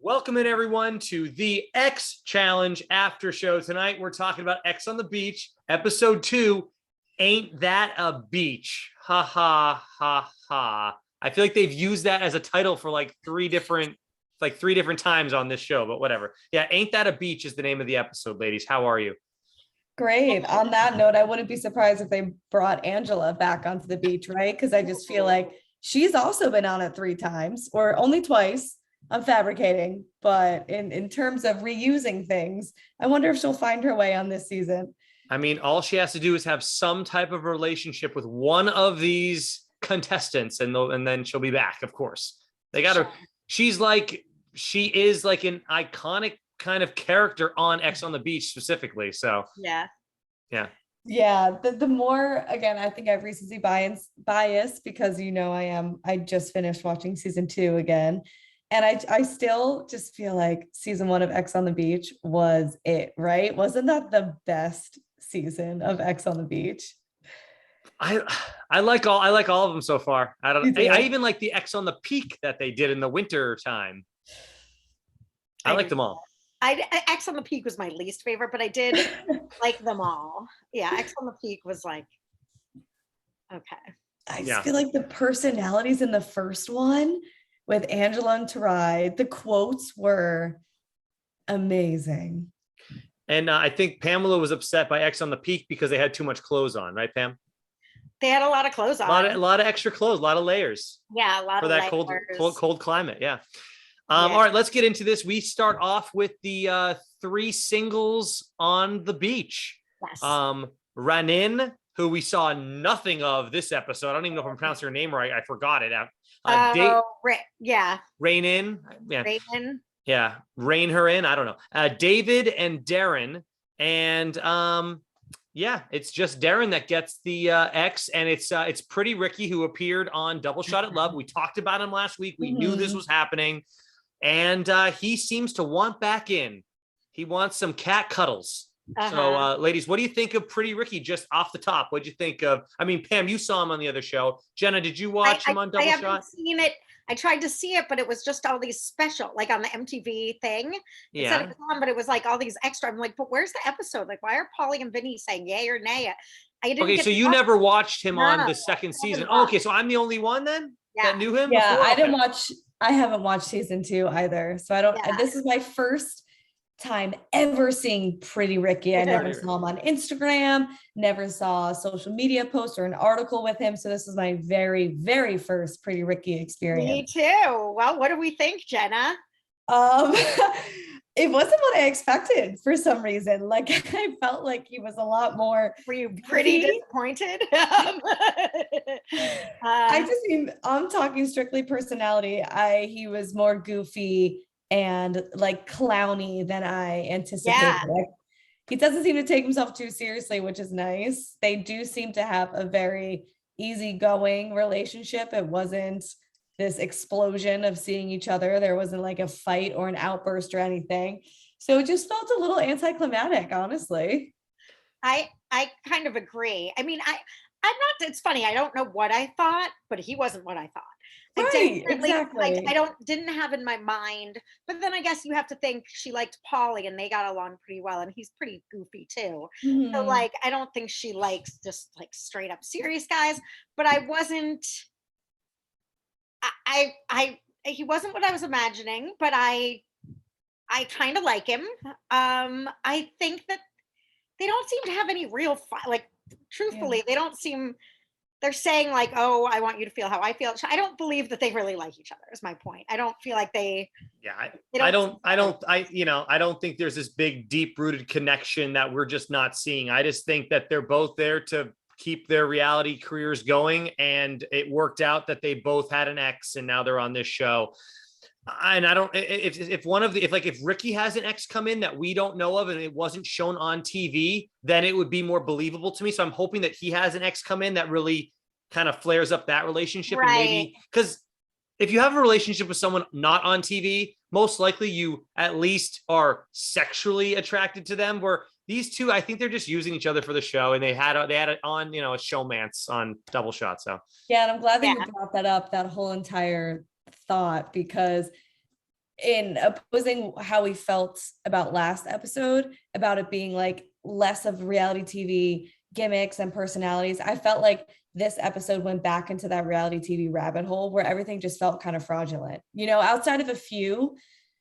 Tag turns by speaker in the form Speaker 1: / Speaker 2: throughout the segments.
Speaker 1: Welcome in everyone to the X Challenge After Show. Tonight we're talking about X on the Beach, episode 2. Ain't that a beach? Ha ha ha ha. I feel like they've used that as a title for like three different times on this show, but whatever. Yeah, Ain't That a Beach is the name of the episode, ladies. How are you?
Speaker 2: Great. On that note, I wouldn't be surprised if they brought Angela back onto the beach, right? Because I just feel like she's also been on it 3 times or only twice. I'm fabricating, but in terms of reusing things, I wonder if she'll find her way on this season.
Speaker 1: I mean, all she has to do is have some type of relationship with one of these contestants, and then she'll be back. Of course, they got her. She is like an iconic kind of character on X on the Beach specifically. So
Speaker 3: yeah.
Speaker 2: The more, again, I think I have recency bias because I just finished watching season 2 again. And I still just feel like season 1 of X on the Beach was it, right? Wasn't that the best season of X on the Beach?
Speaker 1: I like all of them so far. I even like the X on the Peak that they did in the winter time. I like them all.
Speaker 3: X on the Peak was my least favorite, but I did like them all. Yeah, X on the Peak was like, okay.
Speaker 2: I just feel like the personalities in the first one with Angela and Tarai, the quotes were amazing.
Speaker 1: And I think Pamela was upset by X on the Peak because they had too much clothes on, right, Pam?
Speaker 3: They had a lot of clothes on.
Speaker 1: A lot of extra clothes, a lot of layers.
Speaker 3: Yeah, a lot
Speaker 1: for
Speaker 3: of
Speaker 1: that
Speaker 3: layers.
Speaker 1: cold climate. Yeah. All right, let's get into this. We start off with the 3 singles on the beach.
Speaker 3: Yes.
Speaker 1: Ranin, who we saw nothing of this episode. I don't even know if I'm pronouncing her name right. I forgot it. Rain in. Yeah.
Speaker 3: Rain in.
Speaker 1: Yeah. Rain her in. I don't know. David and Darren. And it's just Darren that gets the X, and it's Pretty Ricky, who appeared on Double Shot at Love. We talked about him last week. We knew this was happening. And he seems to want back in. He wants some cat cuddles. So, ladies, what do you think of Pretty Ricky just off the top? What'd you think of? I mean, Pam, you saw him on the other show. Jenna, did you watch him on Double Shot?
Speaker 3: I haven't seen it. I tried to see it, but it was just all these special, like on the MTV thing.
Speaker 1: Yeah.
Speaker 3: It said it was on, but it was like all these extra. I'm like, but where's the episode? Like, why are Pauly and Vinny saying yay or nay?
Speaker 1: Okay, so you never watched him on the second season. Oh, okay, so I'm the only one then that knew him?
Speaker 2: Yeah,
Speaker 1: before?
Speaker 2: I haven't watched season 2 either. So I don't, this is my first time ever seeing Pretty Ricky. I never saw him on Instagram, never saw a social media post or an article with him. So this is my very, very first Pretty Ricky experience.
Speaker 3: Me too. Well, what do we think, Jenna?
Speaker 2: It wasn't what I expected for some reason. Like, I felt like he was a lot more.
Speaker 3: Were you pretty disappointed?
Speaker 2: I'm talking strictly personality. He was more goofy and like clowny than I anticipated.
Speaker 3: Yeah.
Speaker 2: He doesn't seem to take himself too seriously, which is nice. They do seem to have a very easygoing relationship. It wasn't this explosion of seeing each other. There wasn't like a fight or an outburst or anything. So it just felt a little anticlimactic, honestly.
Speaker 3: I kind of agree. I mean, I'm not, it's funny. I don't know what I thought, but he wasn't what I thought.
Speaker 2: Exactly.
Speaker 3: I didn't have in my mind, but then I guess you have to think she liked Pauly and they got along pretty well, and he's pretty goofy too.
Speaker 2: Mm-hmm.
Speaker 3: So like, I don't think she likes just like straight up serious guys, but I wasn't, he wasn't what I was imagining, but I kind of like him. I think that they don't seem to have any real like, truthfully, they don't seem, they're saying like, oh, I want you to feel how I feel. I don't believe that they really like each other, is my point. I don't feel like they.
Speaker 1: Yeah, I don't think there's this big, deep-rooted connection that we're just not seeing. I just think that they're both there to keep their reality careers going, and it worked out that they both had an ex, and now they're on this show. And I don't, if Ricky has an ex come in that we don't know of and it wasn't shown on TV, then it would be more believable to me. So I'm hoping that he has an ex come in that really kind of flares up that relationship.
Speaker 3: Right.
Speaker 1: And maybe, because if you have a relationship with someone not on TV, most likely you at least are sexually attracted to them, where these two, I think they're just using each other for the show, and they had it on, a showmance on Double Shot. So
Speaker 2: yeah, and I'm glad that you brought that up, that whole entire thought, because in opposing how we felt about last episode, about it being like less of reality TV gimmicks and personalities, I felt like this episode went back into that reality TV rabbit hole where everything just felt kind of fraudulent. You know, outside of a few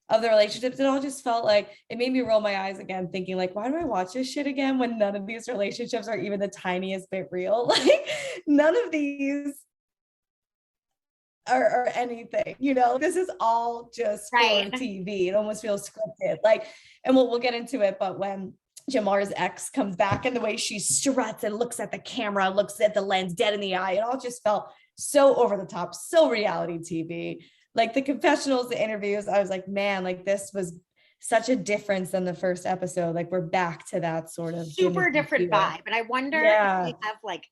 Speaker 2: of the relationships, it all just felt like it made me roll my eyes again, thinking like, why do I watch this shit again when none of these relationships are even the tiniest bit real? Like none of these or anything, you know, this is all just for TV. It almost feels scripted. Like, and we'll get into it, but when Jamar's ex comes back and the way she struts and looks at the camera, looks at the lens dead in the eye, it all just felt so over the top, so reality TV. Like the confessionals, the interviews, I was like, man, like this was such a difference than the first episode. Like we're back to that sort of
Speaker 3: super different vibe. And I wonder if they have like,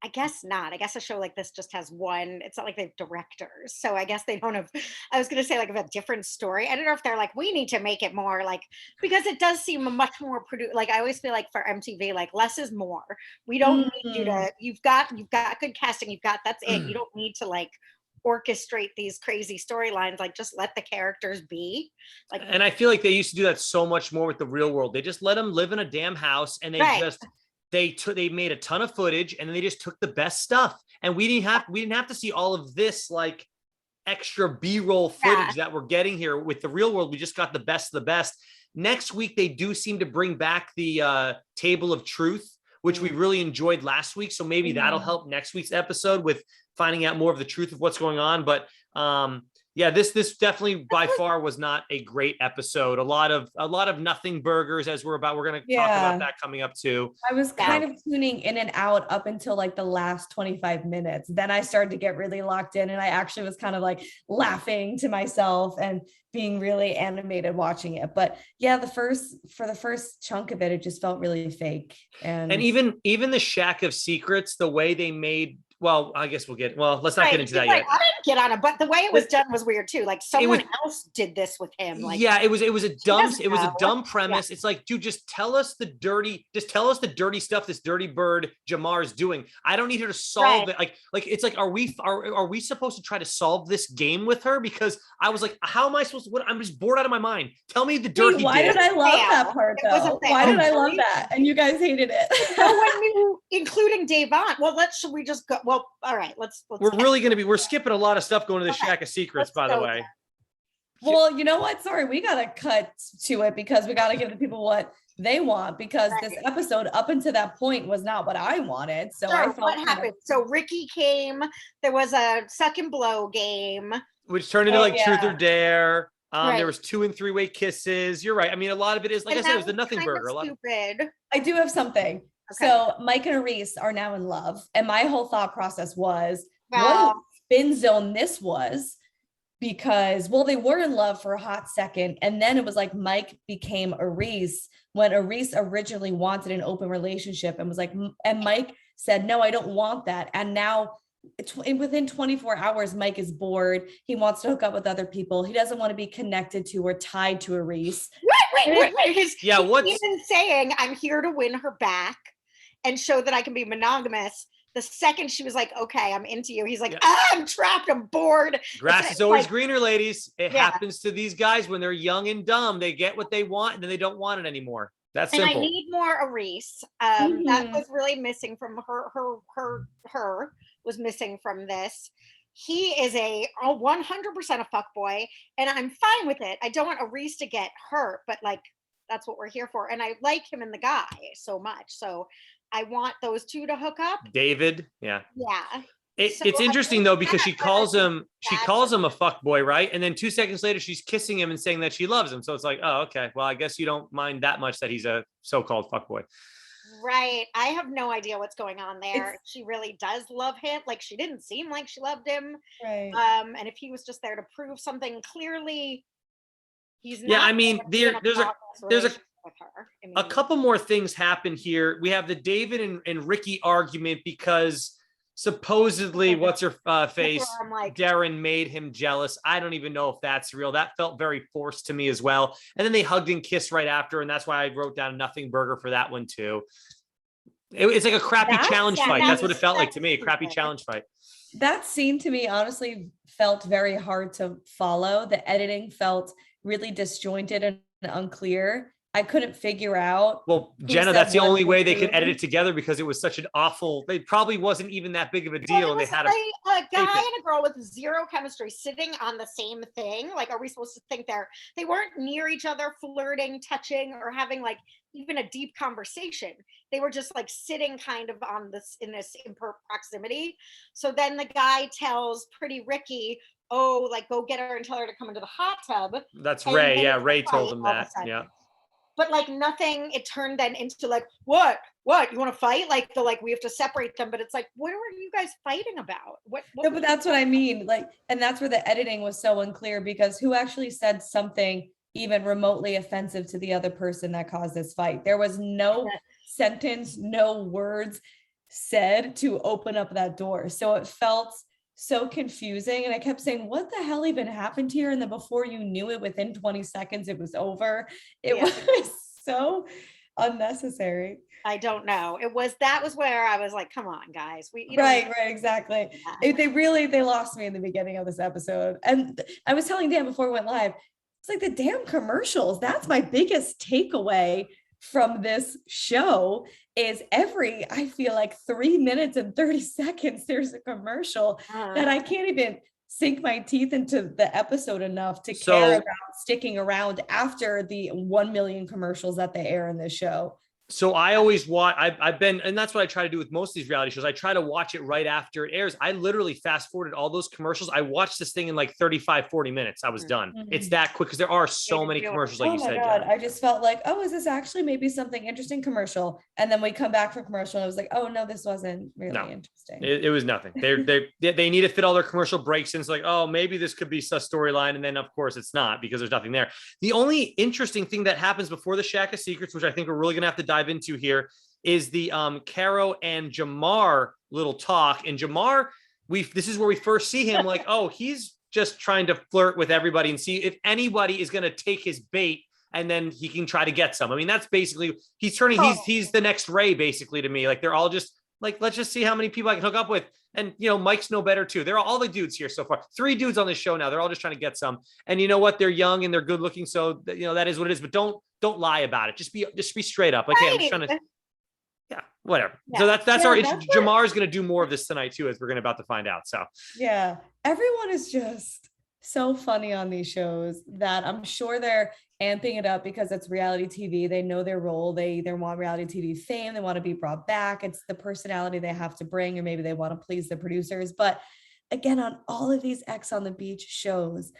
Speaker 3: I guess not. I guess a show like this just has one. It's not like they have directors. So I guess they don't have, I was going to say like a different story. I don't know if they're like, we need to make it more like, because it does seem much more produced. Like I always feel like for MTV, like less is more. We don't need you to, you've got good casting. That's it. You don't need to like orchestrate these crazy storylines. Like just let the characters be. Like,
Speaker 1: and I feel like they used to do that so much more with the Real World. They just let them live in a damn house and they made a ton of footage and then they just took the best stuff. And we didn't have to see all of this like extra B-roll footage that we're getting here with the Real World. We just got the best of the best. Next week, they do seem to bring back the Table of Truth, which we really enjoyed last week. So maybe that'll help next week's episode with finding out more of the truth of what's going on. But yeah, this definitely by far was not a great episode. A lot of nothing burgers as we're going to talk about that coming up too.
Speaker 2: I was kind of tuning in and out up until like the last 25 minutes. Then I started to get really locked in and I actually was kind of like laughing to myself and being really animated watching it. But yeah, for the first chunk of it, it just felt really fake. And
Speaker 1: even the Shack of Secrets, the way they made, well, I guess let's not get into that yet.
Speaker 3: I didn't get on it, but the way it was done was weird too. Like someone else did this with him. Like,
Speaker 1: yeah, it was a dumb premise. Yeah. It's like, dude, just tell us the dirty stuff this dirty bird Jamar is doing. I don't need her to solve it. Like it's like, are we supposed to try to solve this game with her? Because I was like, how am I supposed to? I'm just bored out of my mind. Tell me the dirty.
Speaker 2: Why did I love that part though? Why did I love that? And you guys hated it.
Speaker 3: No one knew, including Davon. Well, should we just go? Well, all right, let's
Speaker 1: we're skipping a lot of stuff going to the Shack of Secrets, by the way.
Speaker 2: Well, you know what? Sorry, we got to cut to it because we got to give the people what they want, because this episode up until that point was not what I wanted. So I felt
Speaker 3: what happened? So Ricky came, there was a suck and blow game.
Speaker 1: Which turned into Truth or Dare. There was 2 and 3-way kisses. You're right. I mean, a lot of it is, like I said, it was the nothing burger.
Speaker 3: Stupid.
Speaker 2: I do have something. Okay. So Mike and Arise are now in love. And my whole thought process was, what a spin zone this was, because, they were in love for a hot second. And then it was like Mike became Arise when Arise originally wanted an open relationship and was like, and Mike said, no, I don't want that. And now within 24 hours, Mike is bored. He wants to hook up with other people. He doesn't want to be connected to or tied to Arise.
Speaker 3: Wait. He's even saying, I'm here to win her back and show that I can be monogamous. The second she was like, okay, I'm into you, he's like, I'm trapped, I'm bored.
Speaker 1: Grass is always greener, ladies. It happens to these guys when they're young and dumb. They get what they want and then they don't want it anymore. That's simple.
Speaker 3: And I need more Arise. That was really missing from her was missing from this. He is a 100% a fuckboy, and I'm fine with it. I don't want Arise to get hurt, but like, that's what we're here for. And I like him and the guy so much. So I want those two to hook up.
Speaker 1: David. Yeah.
Speaker 3: Yeah.
Speaker 1: It's interesting though, because she calls him a fuck boy, right? And then 2 seconds later, she's kissing him and saying that she loves him. So it's like, oh, okay. Well, I guess you don't mind that much that he's a so-called fuck boy.
Speaker 3: Right. I have no idea what's going on there. She really does love him. Like, she didn't seem like she loved him.
Speaker 2: Right.
Speaker 3: And if he was just there to prove something, clearly he's not.
Speaker 1: Yeah, I mean, there's a couple more things happen here. We have the David and Ricky argument because supposedly what's her face Darren made him jealous. I don't even know if that's real. That felt very forced to me as well. And then they hugged and kissed right after, and that's why I wrote down nothing burger for that one too. It's like a crappy challenge fight. That's what it felt like to me, a crappy challenge fight.
Speaker 2: That scene to me honestly felt very hard to follow. The editing felt really disjointed and unclear. I couldn't figure out.
Speaker 1: Well,
Speaker 2: who
Speaker 1: Jenna,
Speaker 2: said
Speaker 1: that's the
Speaker 2: what
Speaker 1: only
Speaker 2: to
Speaker 1: way they could
Speaker 2: who.
Speaker 1: edit it together because it was such an awful. It probably wasn't even that big of a
Speaker 3: Well,
Speaker 1: deal,
Speaker 3: it
Speaker 1: and they
Speaker 3: was
Speaker 1: had
Speaker 3: a
Speaker 1: tape
Speaker 3: guy
Speaker 1: it.
Speaker 3: and a girl with zero chemistry sitting on the same thing. Like, are we supposed to think they weren't near each other, flirting, touching, or having like even a deep conversation? They were just like sitting kind of on this in this proximity. So then the guy tells Pretty Ricky, "Oh, like go get her and tell her to come into the hot tub."
Speaker 1: That's
Speaker 3: And
Speaker 1: Ray.
Speaker 3: then
Speaker 1: Yeah,
Speaker 3: it's a
Speaker 1: Ray told
Speaker 3: fight
Speaker 1: him
Speaker 3: all of a
Speaker 1: that.
Speaker 3: sudden.
Speaker 1: Yeah.
Speaker 3: But like nothing, it turned then into like, what you want to fight, like the like we have to separate them, but it's like, what are you guys fighting about? What
Speaker 2: No, but that's what I mean. Like, and that's where the editing was so unclear, because who actually said something even remotely offensive to the other person that caused this fight? There was no sentence, no words said to open up that door. So it felt so confusing. And I kept saying, what the hell even happened here? And then before you knew it, within 20 seconds, it was over. It
Speaker 3: Yeah.
Speaker 2: was so unnecessary.
Speaker 3: I don't know. That was where I was like, come on, guys.
Speaker 2: Right, exactly. They lost me in the beginning of this episode. And I was telling Dan before we went live, it's like the damn commercials. That's my biggest takeaway from this show is I feel like 3 minutes and 30 seconds, there's a commercial that I can't even sink my teeth into the episode enough to care about sticking around after the 1 million commercials that they air in this show.
Speaker 1: So I always watch, I've been, and that's what I try to do with most of these reality shows. I try to watch it right after it airs. I literally fast forwarded all those commercials. I watched this thing in like 35, 40 minutes. I was done. It's that quick because there are so many commercials, like you said.
Speaker 2: Oh my God. I just felt like, oh, is this actually maybe something interesting commercial? And then we come back from commercial and I was like, oh no, this wasn't really interesting.
Speaker 1: It was nothing. They need to fit all their commercial breaks in. It's like, oh, maybe this could be a storyline. And then of course it's not, because there's nothing there. The only interesting thing that happens before the Shack of Secrets, which I think we're really going to have to dive into here, is the Caro and Jamar little talk. And Jamar, this is where we first see him like, oh, he's just trying to flirt with everybody and see if anybody is going to take his bait, and then he can try to get some. I mean, that's basically, he's the next Ray basically to me. Like they're all just like, let's just see how many people I can hook up with. And, Mike's no better too. They're all the dudes here so far. 3 dudes on this show now. They're all just trying to get some. And you know what? They're young and they're good looking. So, that is what it is. But don't lie about it. Just be straight up. Like, hey, I'm just trying to, yeah, whatever. Yeah. So that's Jamar's going to do more of this tonight too, as we're about to find out. So,
Speaker 2: yeah, everyone is just so funny on these shows that I'm sure they're amping it up because it's reality TV. They know their role. They want reality TV fame. They want to be brought back. It's the personality they have to bring, or maybe they want to please the producers. But again, on all of these Ex on the Beach shows,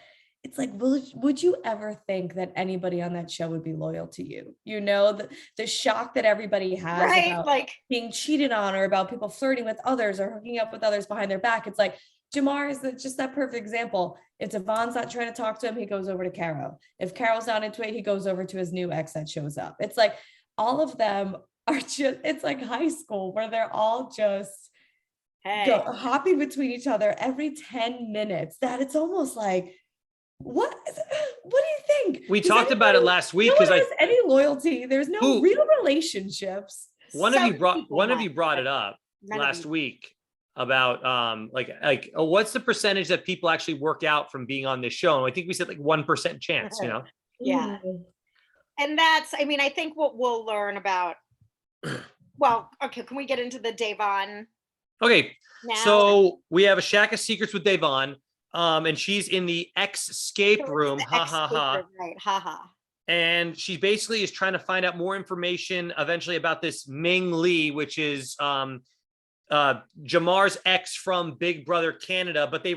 Speaker 2: it's like, would you ever think that anybody on that show would be loyal to you? The shock that everybody has about like being cheated on, or about people flirting with others or hooking up with others behind their back. It's like, Jamar is just that perfect example. If Devon's not trying to talk to him, he goes over to Caro. If Carol's not into it, he goes over to his new ex that shows up. It's like all of them are just, it's like high school where they're all just hopping between each other every 10 minutes, that it's almost like, what do you think?
Speaker 1: We talked about it last week
Speaker 2: because there's any loyalty. There's no real relationships.
Speaker 1: One of you brought it up last week about what's the percentage that people actually work out from being on this show? And I think we said like 1% chance,
Speaker 3: Yeah. And that's, I mean, I think what we'll learn about, well, okay, can we get into the Davon?
Speaker 1: Okay. Now? So we have a Shack of Secrets with Davon. And she's in the escape room.
Speaker 3: Right.
Speaker 1: And she basically is trying to find out more information eventually about this Ming Lee, which is Jamar's ex from Big Brother Canada, but they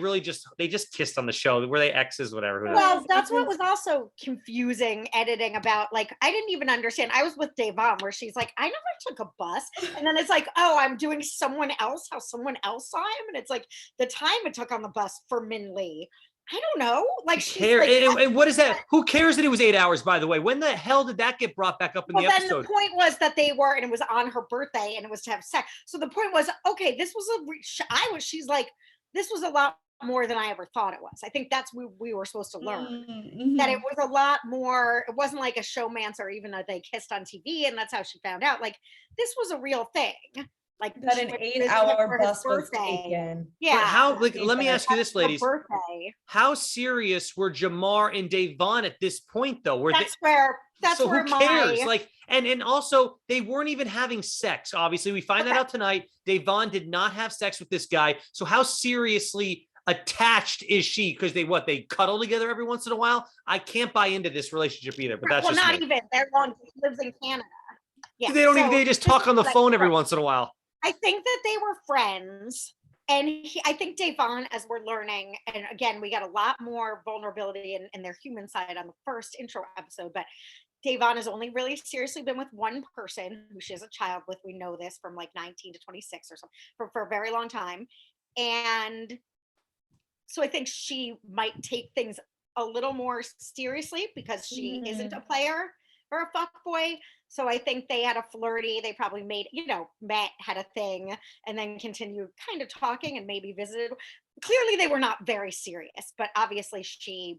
Speaker 1: just kissed on the show. Were they exes, whatever?
Speaker 3: Well, that's what was also confusing editing about. Like, I didn't even understand. I was with Davon where she's like, I never took a bus. And then it's like, oh, I'm doing someone else, how someone else saw him. And it's like the time it took on the bus for Min Lee. I don't know. Like,
Speaker 1: and what is that? Who cares that it was 8 hours, by the way? When the hell did that get brought back up in the episode?
Speaker 3: Then the point was that they were, and it was on her birthday, and it was to have sex. So the point was, okay, this was she's like, this was a lot more than I ever thought it was. I think that's what we were supposed to learn. Mm-hmm. That it was a lot more, it wasn't like a showmance or even that they kissed on TV, and that's how she found out. Like, this was a real thing. Like
Speaker 2: That
Speaker 3: she
Speaker 2: an
Speaker 3: went to
Speaker 2: 8
Speaker 3: visit him
Speaker 2: hour
Speaker 3: for his
Speaker 2: bus was
Speaker 3: birthday.
Speaker 2: taken.
Speaker 1: But
Speaker 3: Yeah.
Speaker 1: how, like, let me ask you this,
Speaker 3: Her
Speaker 1: ladies.
Speaker 3: birthday.
Speaker 1: How serious were Jamar and Davon at this point, though? Were
Speaker 3: That's
Speaker 1: they,
Speaker 3: where
Speaker 1: so who cares?
Speaker 3: my
Speaker 1: Like, and also they weren't even having sex. Obviously, we find that out tonight. Davon did not have sex with this guy. So how seriously attached is she? Because they cuddle together every once in a while. I can't buy into this relationship either. But that's
Speaker 3: well,
Speaker 1: just
Speaker 3: not
Speaker 1: me.
Speaker 3: even. They're long. He lives in Canada. Yeah.
Speaker 1: They don't even.
Speaker 3: so
Speaker 1: They just
Speaker 3: this
Speaker 1: talk
Speaker 3: is
Speaker 1: on the
Speaker 3: like-
Speaker 1: phone every once in a while.
Speaker 3: I think that they were friends. And I think Davon, as we're learning, and again, we got a lot more vulnerability in their human side on the first intro episode, but Davon has only really seriously been with one person who she has a child with. We know this from like 19 to 26 or something for a very long time. And so I think she might take things a little more seriously because she isn't a player or a fuck boy. So I think they had a flirty, they probably made, met, had a thing, and then continued kind of talking and maybe visited. Clearly they were not very serious, but obviously she's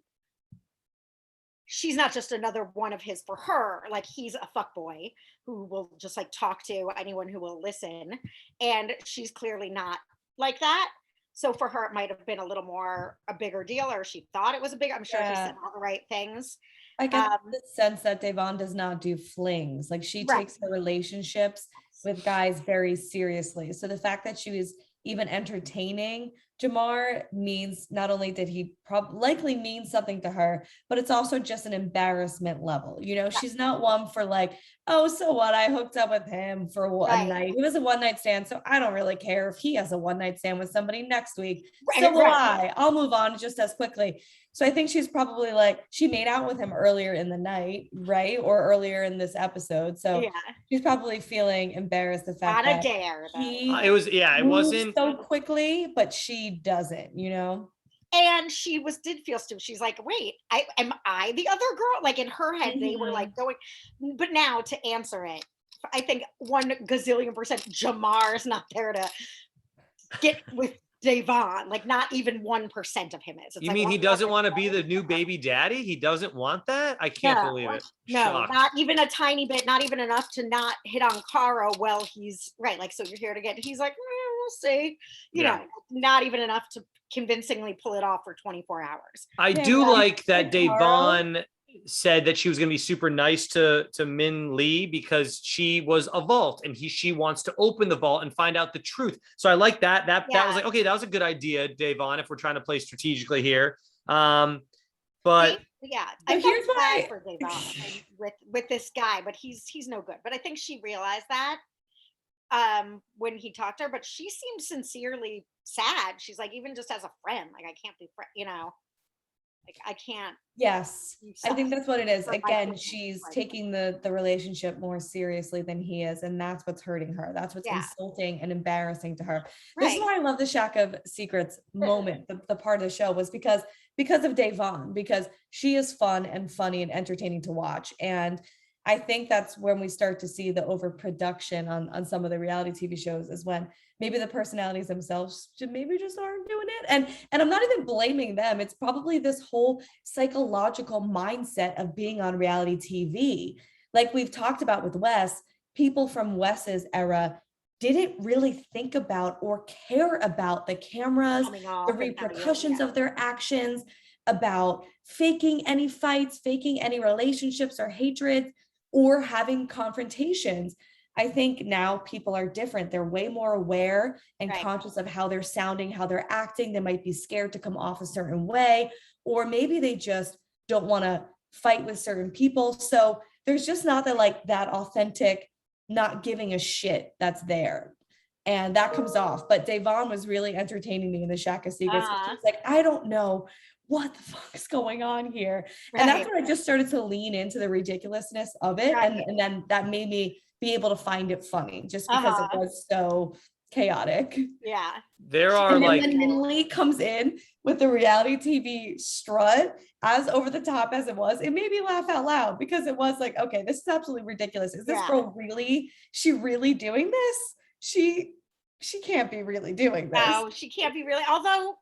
Speaker 3: not just another one of his for her. Like he's a fuck boy who will just like talk to anyone who will listen. And she's clearly not like that. So for her, it might have been a bigger deal, or she thought it was I'm sure she said all the right things.
Speaker 2: I get the sense that Davon does not do flings. Like she takes her relationships with guys very seriously. So the fact that she was even entertaining Jamar means not only did he likely mean something to her, but it's also just an embarrassment level. She's not one for like, oh, so what? I hooked up with him for a night. It was a one night stand. So I don't really care if he has a one night stand with somebody next week. So will I. I'll move on just as quickly. So I think she's probably like, she made out with him earlier in the night, right? Or earlier in this episode. So she's probably feeling embarrassed the fact that
Speaker 1: it wasn't
Speaker 2: so quickly, but she doesn't,
Speaker 3: And she did feel stupid. She's like, wait, am I the other girl? Like in her head, they were like going, but now to answer it, I think 1 gazillion percent Jamar's not there to get with Davon. Like not even 1% of him is.
Speaker 1: You mean he doesn't want to be the new baby daddy? He doesn't want that? I can't believe it.
Speaker 3: No,
Speaker 1: Shocked.
Speaker 3: not even a tiny bit, not even enough to not hit on Caro. Well, he's right. Like, so you're here to he's like, we'll see, not even enough to convincingly pull it off for 24 hours.
Speaker 1: I do like that Davon said that she was going to be super nice to Min Lee because she was a vault and she wants to open the vault and find out the truth. So I like that. That was like, okay, that was a good idea, Davon, if we're trying to play strategically here. But
Speaker 3: I felt bad for Davon with this guy, but he's no good. But I think she realized that when he talked to her, but she seemed sincerely sad. She's like, even just as a friend, like I can't be like I can't.
Speaker 2: Yes, I think that's what it is. Again, she's taking the relationship more seriously than he is, and that's what's hurting her. That's what's insulting and embarrassing to her. This is why I love the Shack of Secrets moment. The part of the show was because of Davon, because she is fun and funny and entertaining to watch. And I think that's when we start to see the overproduction on some of the reality TV shows, is when maybe the personalities themselves maybe just aren't doing it. And I'm not even blaming them. It's probably this whole psychological mindset of being on reality TV. Like we've talked about with Wes, people from Wes's era didn't really think about or care about the cameras, the repercussions of their actions, about faking any fights, faking any relationships or hatred, or having confrontations. I think now people are different. They're way more aware and conscious of how they're sounding, how they're acting. They might be scared to come off a certain way, or maybe they just don't want to fight with certain people. So there's just not that authentic, not giving a shit that's there. And that comes off. But Davon was really entertaining me in the Shack of Secrets. She was like, I don't know what the fuck is going on here. And that's when I just started to lean into the ridiculousness of it. And then that made me be able to find it funny just because it was so chaotic.
Speaker 3: Yeah.
Speaker 1: There are
Speaker 2: and then when Min Lee comes in with the reality TV strut, as over the top as it was, it made me laugh out loud because it was like, okay, this is absolutely ridiculous. Is this girl she really doing this? She can't be really doing this.
Speaker 3: No, she can't be really. Although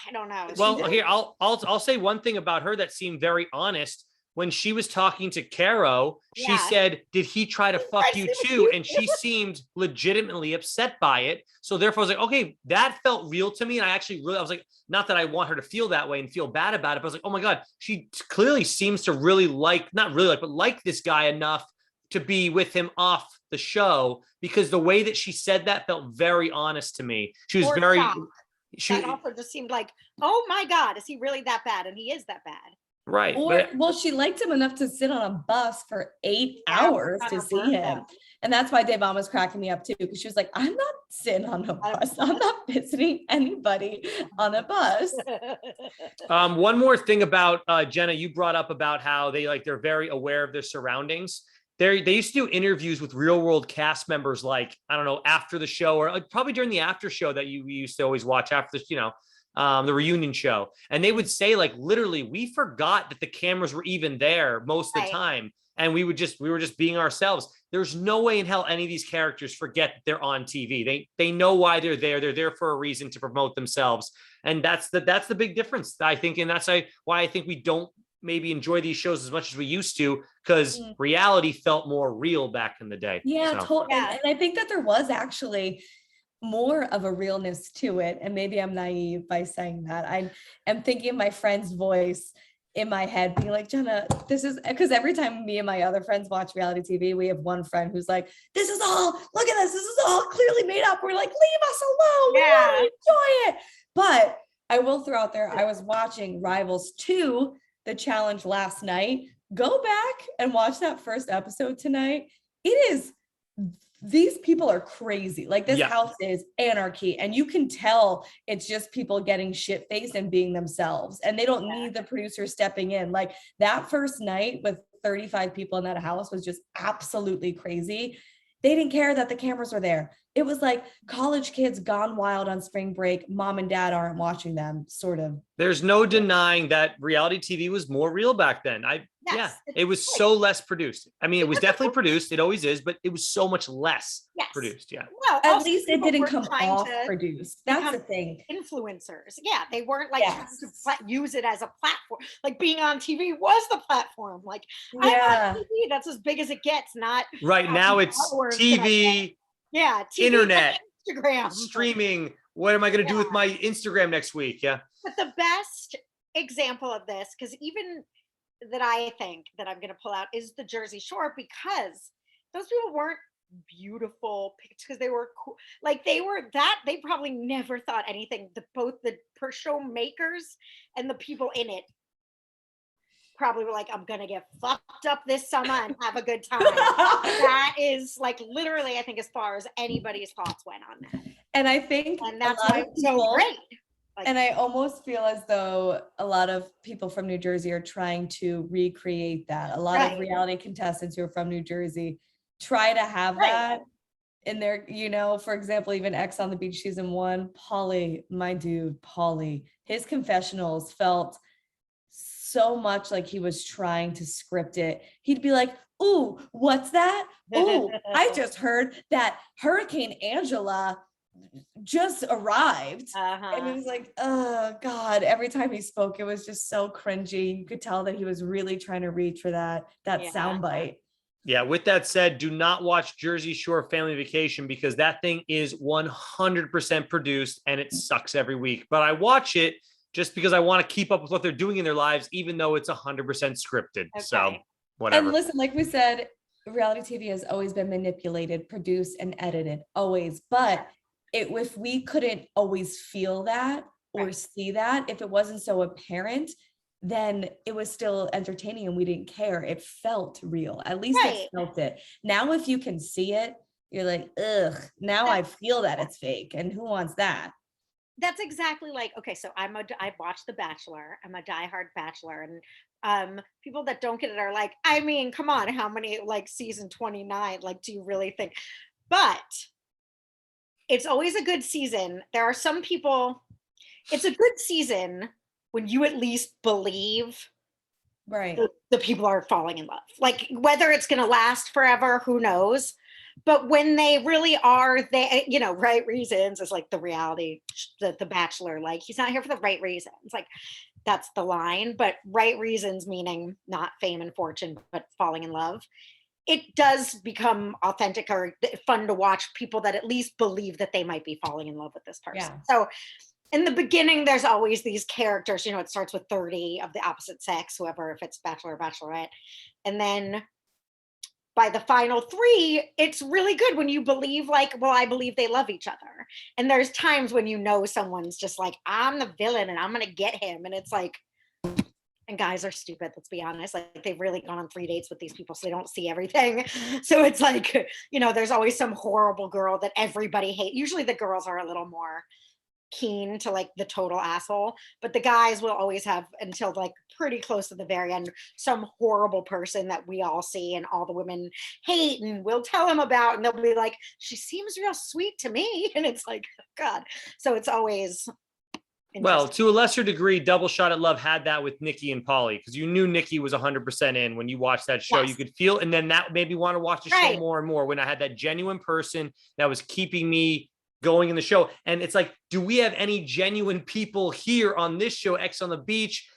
Speaker 3: I don't know.
Speaker 1: Well, here I'll say one thing about her that seemed very honest when she was talking to Caro, she said, did he try to fuck you too? And she seemed legitimately upset by it. So therefore I was like, okay, that felt real to me. And I was like, not that I want her to feel that way and feel bad about it, but I was like, oh my God, she clearly seems to really not really like, but like this guy enough to be with him off the show, because the way that she said that felt very honest to me. She was very,
Speaker 3: that also just seemed like, oh my God, is he really that bad? And he is that bad.
Speaker 1: Right.
Speaker 2: Well, she liked him enough to sit on a bus for 8 hours to see him. And that's why Devon was cracking me up too, because she was like, I'm not sitting on a bus. I'm not visiting anybody on a bus.
Speaker 1: One more thing about Jenna, you brought up about how they're very aware of their surroundings. They used to do interviews with real world cast members, like, I don't know, after the show, or probably during the after show that you used to always watch after, the reunion show. And they would say, like, literally, we forgot that the cameras were even there most of the time. And we were just being ourselves. There's no way in hell any of these characters forget that they're on TV. They know why they're there. They're there for a reason, to promote themselves. And that's the big difference, I think. And that's why I think we don't maybe enjoy these shows as much as we used to, because reality felt more real back in the day.
Speaker 2: Yeah, totally. And I think that there was actually more of a realness to it. And maybe I'm naive by saying that. I am thinking of my friend's voice in my head being like, Jenna, this is, because every time me and my other friends watch reality TV, we have one friend who's like, look at this is all clearly made up. We're like, leave us alone. We want to enjoy it. But I will throw out there, I was watching Rivals 2, the challenge last night. Go back and watch that first episode tonight. These people are crazy. Like, this house is anarchy, and you can tell it's just people getting shit-faced and being themselves, and they don't need the producer stepping in. Like, that first night with 35 people in that house was just absolutely crazy. They didn't care that the cameras were there. It was like college kids gone wild on spring break. Mom and dad aren't watching them, sort of.
Speaker 1: There's no denying that reality TV was more real back then. It was so less produced. I mean, it was definitely produced. It always is, but it was so much less produced. Yeah.
Speaker 3: Well,
Speaker 2: at least it didn't come off produced. That's the thing.
Speaker 3: Influencers. Yeah. They weren't like trying to use it as a platform. Like, being on TV was the platform. Like, I'm on TV, that's as big as it gets. Not
Speaker 1: right now it's TV.
Speaker 3: Yeah. TV,
Speaker 1: internet,
Speaker 3: Instagram,
Speaker 1: streaming. What am I going to do with my Instagram next week? Yeah.
Speaker 3: But the best example of this, because even that I think that I'm going to pull out, is the Jersey Shore, because those people weren't beautiful pictures, because they were cool. Like, they probably never thought anything. Both the per show makers and the people in it probably were like, I'm going to get fucked up this summer and have a good time. That is, like, literally, I think, as far as anybody's thoughts went on that.
Speaker 2: And I think,
Speaker 3: and that's why it's so great.
Speaker 2: Like, and I almost feel as though a lot of people from New Jersey are trying to recreate that. A lot of reality contestants who are from New Jersey try to have that in their, for example, even X on the Beach season 1, Pauly, my dude, Pauly, his confessionals felt so much like he was trying to script it. He'd be like, ooh, what's that? Ooh, I just heard that Hurricane Angela just arrived. And it was like, oh God, every time he spoke, it was just so cringy. You could tell that he was really trying to reach for that soundbite.
Speaker 1: Yeah, with that said, do not watch Jersey Shore Family Vacation, because that thing is 100% produced and it sucks every week. But I watch it just because I want to keep up with what they're doing in their lives, even though it's 100% scripted. Okay. So whatever.
Speaker 2: And listen, like we said, reality TV has always been manipulated, produced, and edited, always. But if we couldn't always feel that or see that, if it wasn't so apparent, then it was still entertaining and we didn't care. It felt real. At least it felt it. Now, if you can see it, you're like, ugh, now I feel that it's fake. And who wants that?
Speaker 3: That's exactly like, okay, so I watched The Bachelor. I'm a diehard Bachelor. And people that don't get it are like, I mean, come on, how many, like, season 29, like, do you really think? But it's always a good season. There are some people, it's a good season when you at least believe the people are falling in love. Like, whether it's going to last forever, who knows? But when they really are, right reasons, is like the reality, the Bachelor, like, he's not here for the right reasons. Like, that's the line, but right reasons, meaning not fame and fortune, but falling in love, it does become authentic or fun to watch people that at least believe that they might be falling in love with this person.
Speaker 2: Yeah.
Speaker 3: So in the beginning, there's always these characters, it starts with 30 of the opposite sex, whoever, if it's bachelor or bachelorette. And then by the final three, it's really good when you believe I believe they love each other. And there's times when someone's just like, I'm the villain and I'm going to get him. And it's like, and guys are stupid, let's be honest. Like they've really gone on 3 dates with these people, so they don't see everything. So it's like, there's always some horrible girl that everybody hates. Usually the girls are a little more keen to the total asshole, but the guys will always have, until pretty close to the very end, some horrible person that we all see and all the women hate and we'll tell them about, and they'll be like, she seems real sweet to me. And it's like, God. So it's always
Speaker 1: well, to a lesser degree, Double Shot at Love had that with Nikki and Polly, because you knew Nikki was 100% in when you watched that show. Yes. You could feel, and then that made me want to watch the show more and more, when I had that genuine person that was keeping me going in the show. And it's like, do we have any genuine people here on this show, X on the Beach?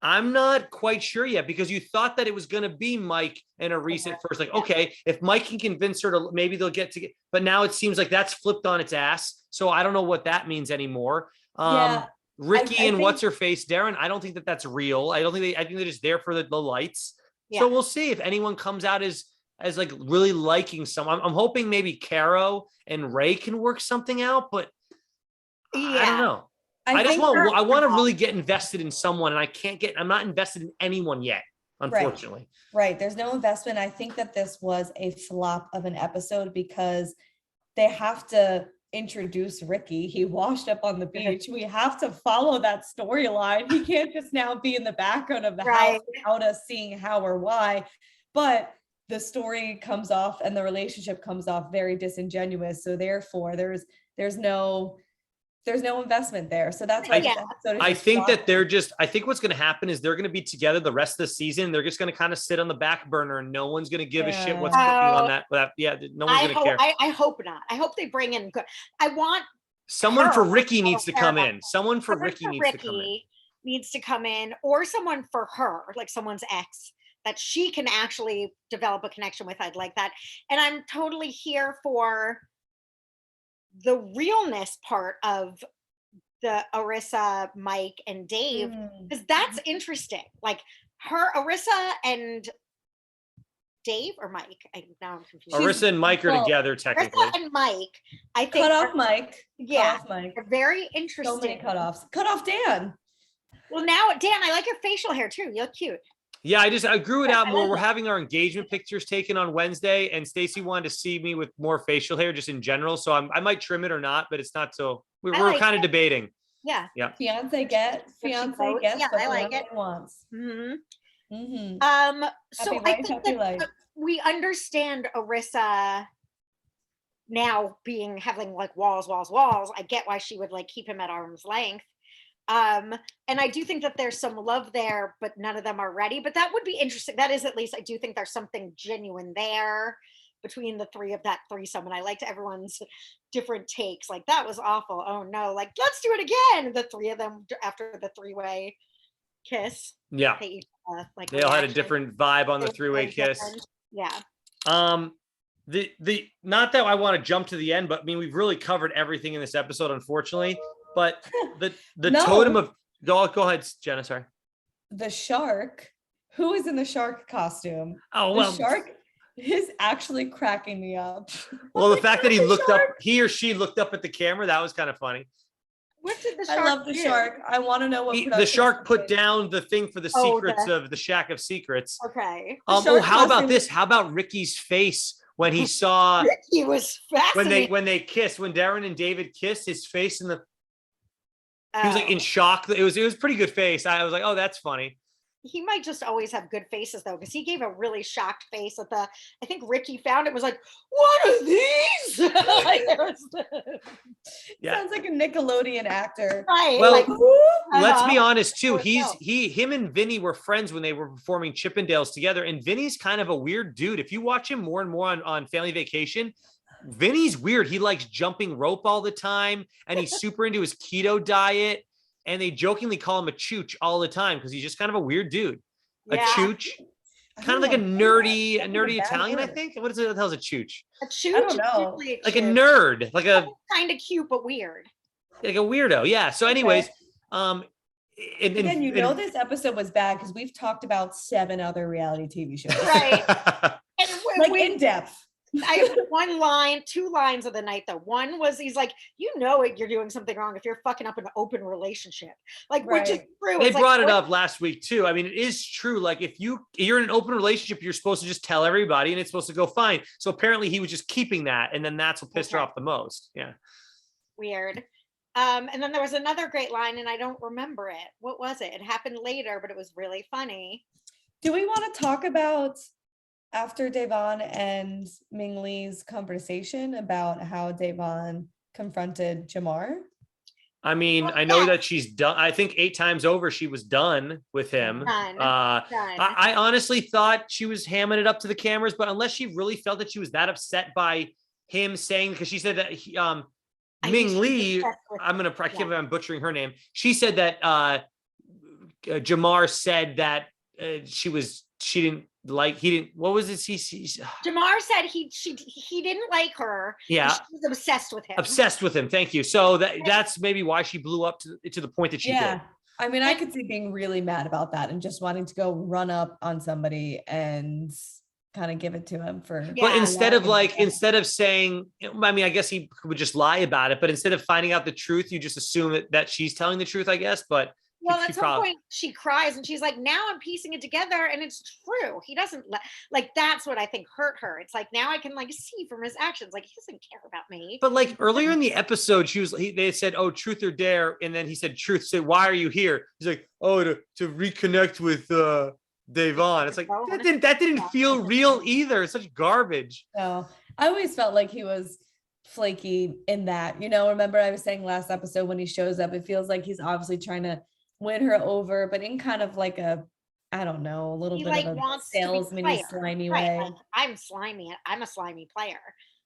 Speaker 1: I'm not quite sure yet, because you thought that it was going to be Mike and Arisa at first. Like, okay, if Mike can convince her to, maybe they'll get together. But now it seems like that's flipped on its ass. So I don't know what that means anymore. Ricky and what's her face, Darren, I don't think that that's real. I think they're just there for the lights. Yeah. So we'll see if anyone comes out as really liking someone. I'm hoping maybe Caro and Ray can work something out, but I don't know. I want to really get invested in someone, and I'm not invested in anyone yet, unfortunately.
Speaker 2: Right. There's no investment. I think that this was a flop of an episode because they have to introduce Ricky. He washed up on the beach. We have to follow that storyline. He can't just now be in the background of the house without us seeing how or why. But the story comes off and the relationship comes off very disingenuous. So therefore there's no investment there. So that's why
Speaker 1: I think that I think what's going to happen is they're going to be together the rest of the season. They're just going to kind of sit on the back burner and no one's going to give a shit what's cooking on that. Yeah. No one's going to care.
Speaker 3: I hope not. I hope they bring in good. I want
Speaker 1: someone for Ricky needs to come in. Someone for Ricky
Speaker 3: needs to come in, or someone for her, like someone's ex that she can actually develop a connection with. I'd like that. And I'm totally here for the realness part of the Arisa, Mike, and Dave, because that's interesting. Like Arisa and Dave or Mike. Now I'm confused.
Speaker 1: Arisa and Mike are together technically.
Speaker 3: Arisa and Mike, I think.
Speaker 2: Cut off Mike.
Speaker 3: Yeah,
Speaker 2: cut off Mike.
Speaker 3: They're very interesting.
Speaker 2: So many cutoffs. Cut off Dan.
Speaker 3: Well, now Dan, I like your facial hair too. You look cute.
Speaker 1: Yeah, I grew it out more. We're having our engagement pictures taken on Wednesday, and Stacey wanted to see me with more facial hair just in general. So I might trim it or not, but it's not so. We're kind of debating.
Speaker 3: Yeah.
Speaker 1: Yeah.
Speaker 2: Fiance gets.
Speaker 3: Yeah, I like it.
Speaker 2: Wants.
Speaker 3: Mm-hmm. Mm-hmm. So I think that we understand Arisa now having like walls. I get why she would like keep him at arm's length. And I do think that there's some love there, but none of them are ready. But that would be interesting. That is, at least I do think there's something genuine there between the three of that threesome. And I liked everyone's different takes. Like, that was awful. Oh no, like, let's do it again. The three of them after the three-way kiss.
Speaker 1: Yeah. They all had a different vibe on the three-way kiss.
Speaker 3: Yeah.
Speaker 1: The not that I want to jump to the end, but I mean, we've really covered everything in this episode, unfortunately. But the totem of go ahead, Jenna. Sorry.
Speaker 2: The shark. Who is in the shark costume?
Speaker 1: Oh, well,
Speaker 2: the shark is actually cracking me up.
Speaker 1: Well, the fact that he or she looked up at the camera, that was kind of funny.
Speaker 3: What did the shark
Speaker 2: I love the shark. I want to know what
Speaker 1: the shark put down the thing for the secrets of the Shack of Secrets.
Speaker 3: Okay.
Speaker 1: How about this? How about Ricky's face when he saw
Speaker 3: Ricky was fascinating.
Speaker 1: when they kissed, when Darren and David kissed, his face in the he was like in shock. It was pretty good face. I was like, oh, that's funny.
Speaker 3: He might just always have good faces though, because he gave a really shocked face at I think Ricky found it, was like, what are these?
Speaker 2: Sounds like a Nickelodeon actor.
Speaker 3: Right.
Speaker 1: Well, let's be honest too. Him and Vinny were friends when they were performing Chippendales together. And Vinny's kind of a weird dude. If you watch him more and more on Family Vacation, Vinny's weird. He likes jumping rope all the time, and he's super into his keto diet. and they jokingly call him a chooch all the time because he's just kind of a weird dude. A
Speaker 3: Yeah.
Speaker 1: chooch,
Speaker 2: I
Speaker 1: kind of
Speaker 2: don't
Speaker 1: like a
Speaker 2: know.
Speaker 1: nerdy,
Speaker 2: That's a
Speaker 1: nerdy
Speaker 2: bad
Speaker 1: Italian, I
Speaker 2: word.
Speaker 1: think. What is it? What the hell's a chooch?
Speaker 3: A chooch
Speaker 2: I don't know.
Speaker 1: Like a nerd, like a
Speaker 3: kind of cute but weird.
Speaker 1: weirdo. Yeah. So, anyways,
Speaker 2: Again, you know this episode was bad because we've talked about 7 other reality TV shows.
Speaker 3: Right. And
Speaker 2: Like in depth.
Speaker 3: I have one line, 2 lines of the night though. One was he's like, you know it, you're doing something wrong if you're fucking up an open relationship. Like, which is true.
Speaker 1: They
Speaker 3: It's
Speaker 1: brought
Speaker 3: like,
Speaker 1: it up last week too. I mean, it is true. Like if you're in an open relationship, you're supposed to just tell everybody and it's supposed to go fine. So apparently he was just keeping that, and then that's what pissed her off the most. Yeah.
Speaker 3: Weird. And then there was another great line, and I don't remember it. What was it? It happened later, but it was really funny.
Speaker 2: Do we want to talk about after Devon and Ming Lee's conversation about how Devon confronted Jamar?
Speaker 1: I mean, I know that she's done. I think 8 times over she was done with him.
Speaker 3: Done.
Speaker 1: I honestly thought she was hamming it up to the cameras, but unless she really felt that she was that upset by him saying, because she said that Ming Lee, I'm butchering her name. She said that Jamar said that what was it?
Speaker 3: Jamar said he didn't like her.
Speaker 1: Yeah.
Speaker 3: She was obsessed with him.
Speaker 1: Obsessed with him. Thank you. So that's maybe why she blew up to the point that she did.
Speaker 2: I mean, I could see being really mad about that and just wanting to go run up on somebody and kind of give it to him for.
Speaker 1: But instead of saying, I mean, I guess he would just lie about it, but instead of finding out the truth, you just assume that she's telling the truth, I guess. But
Speaker 3: well, at some point she cries and she's like, now I'm piecing it together and it's true. He doesn't like, that's what I think hurt her. It's like, now I can like see from his actions, like he doesn't care about me.
Speaker 1: But like earlier in the episode, they said, oh, truth or dare. And then he said, truth. Said, why are you here? He's like, oh, to reconnect with Devon. It's like, that didn't feel real either. It's such garbage.
Speaker 2: No, I always felt like he was flaky in that, remember I was saying last episode when he shows up, it feels like he's obviously trying to win her over, but in kind of like a, I don't know, a little bit of a salesman slimy way.
Speaker 3: Like, I'm slimy. I'm a slimy player.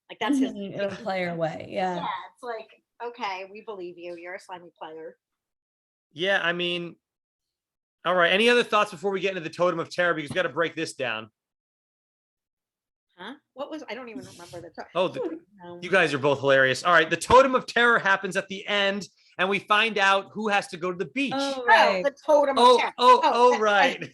Speaker 3: Like that's his
Speaker 2: in a player way. Yeah.
Speaker 3: It's like, okay, we believe you. You're a slimy player.
Speaker 1: Yeah, I mean, all right. Any other thoughts before we get into the totem of terror? Because we got to break this down.
Speaker 3: Huh? What was? I don't even remember the.
Speaker 1: You guys are both hilarious. All right, the totem of terror happens at the end, and we find out who has to go to the beach.
Speaker 2: Oh, right.
Speaker 3: The totem of terror.
Speaker 1: Right.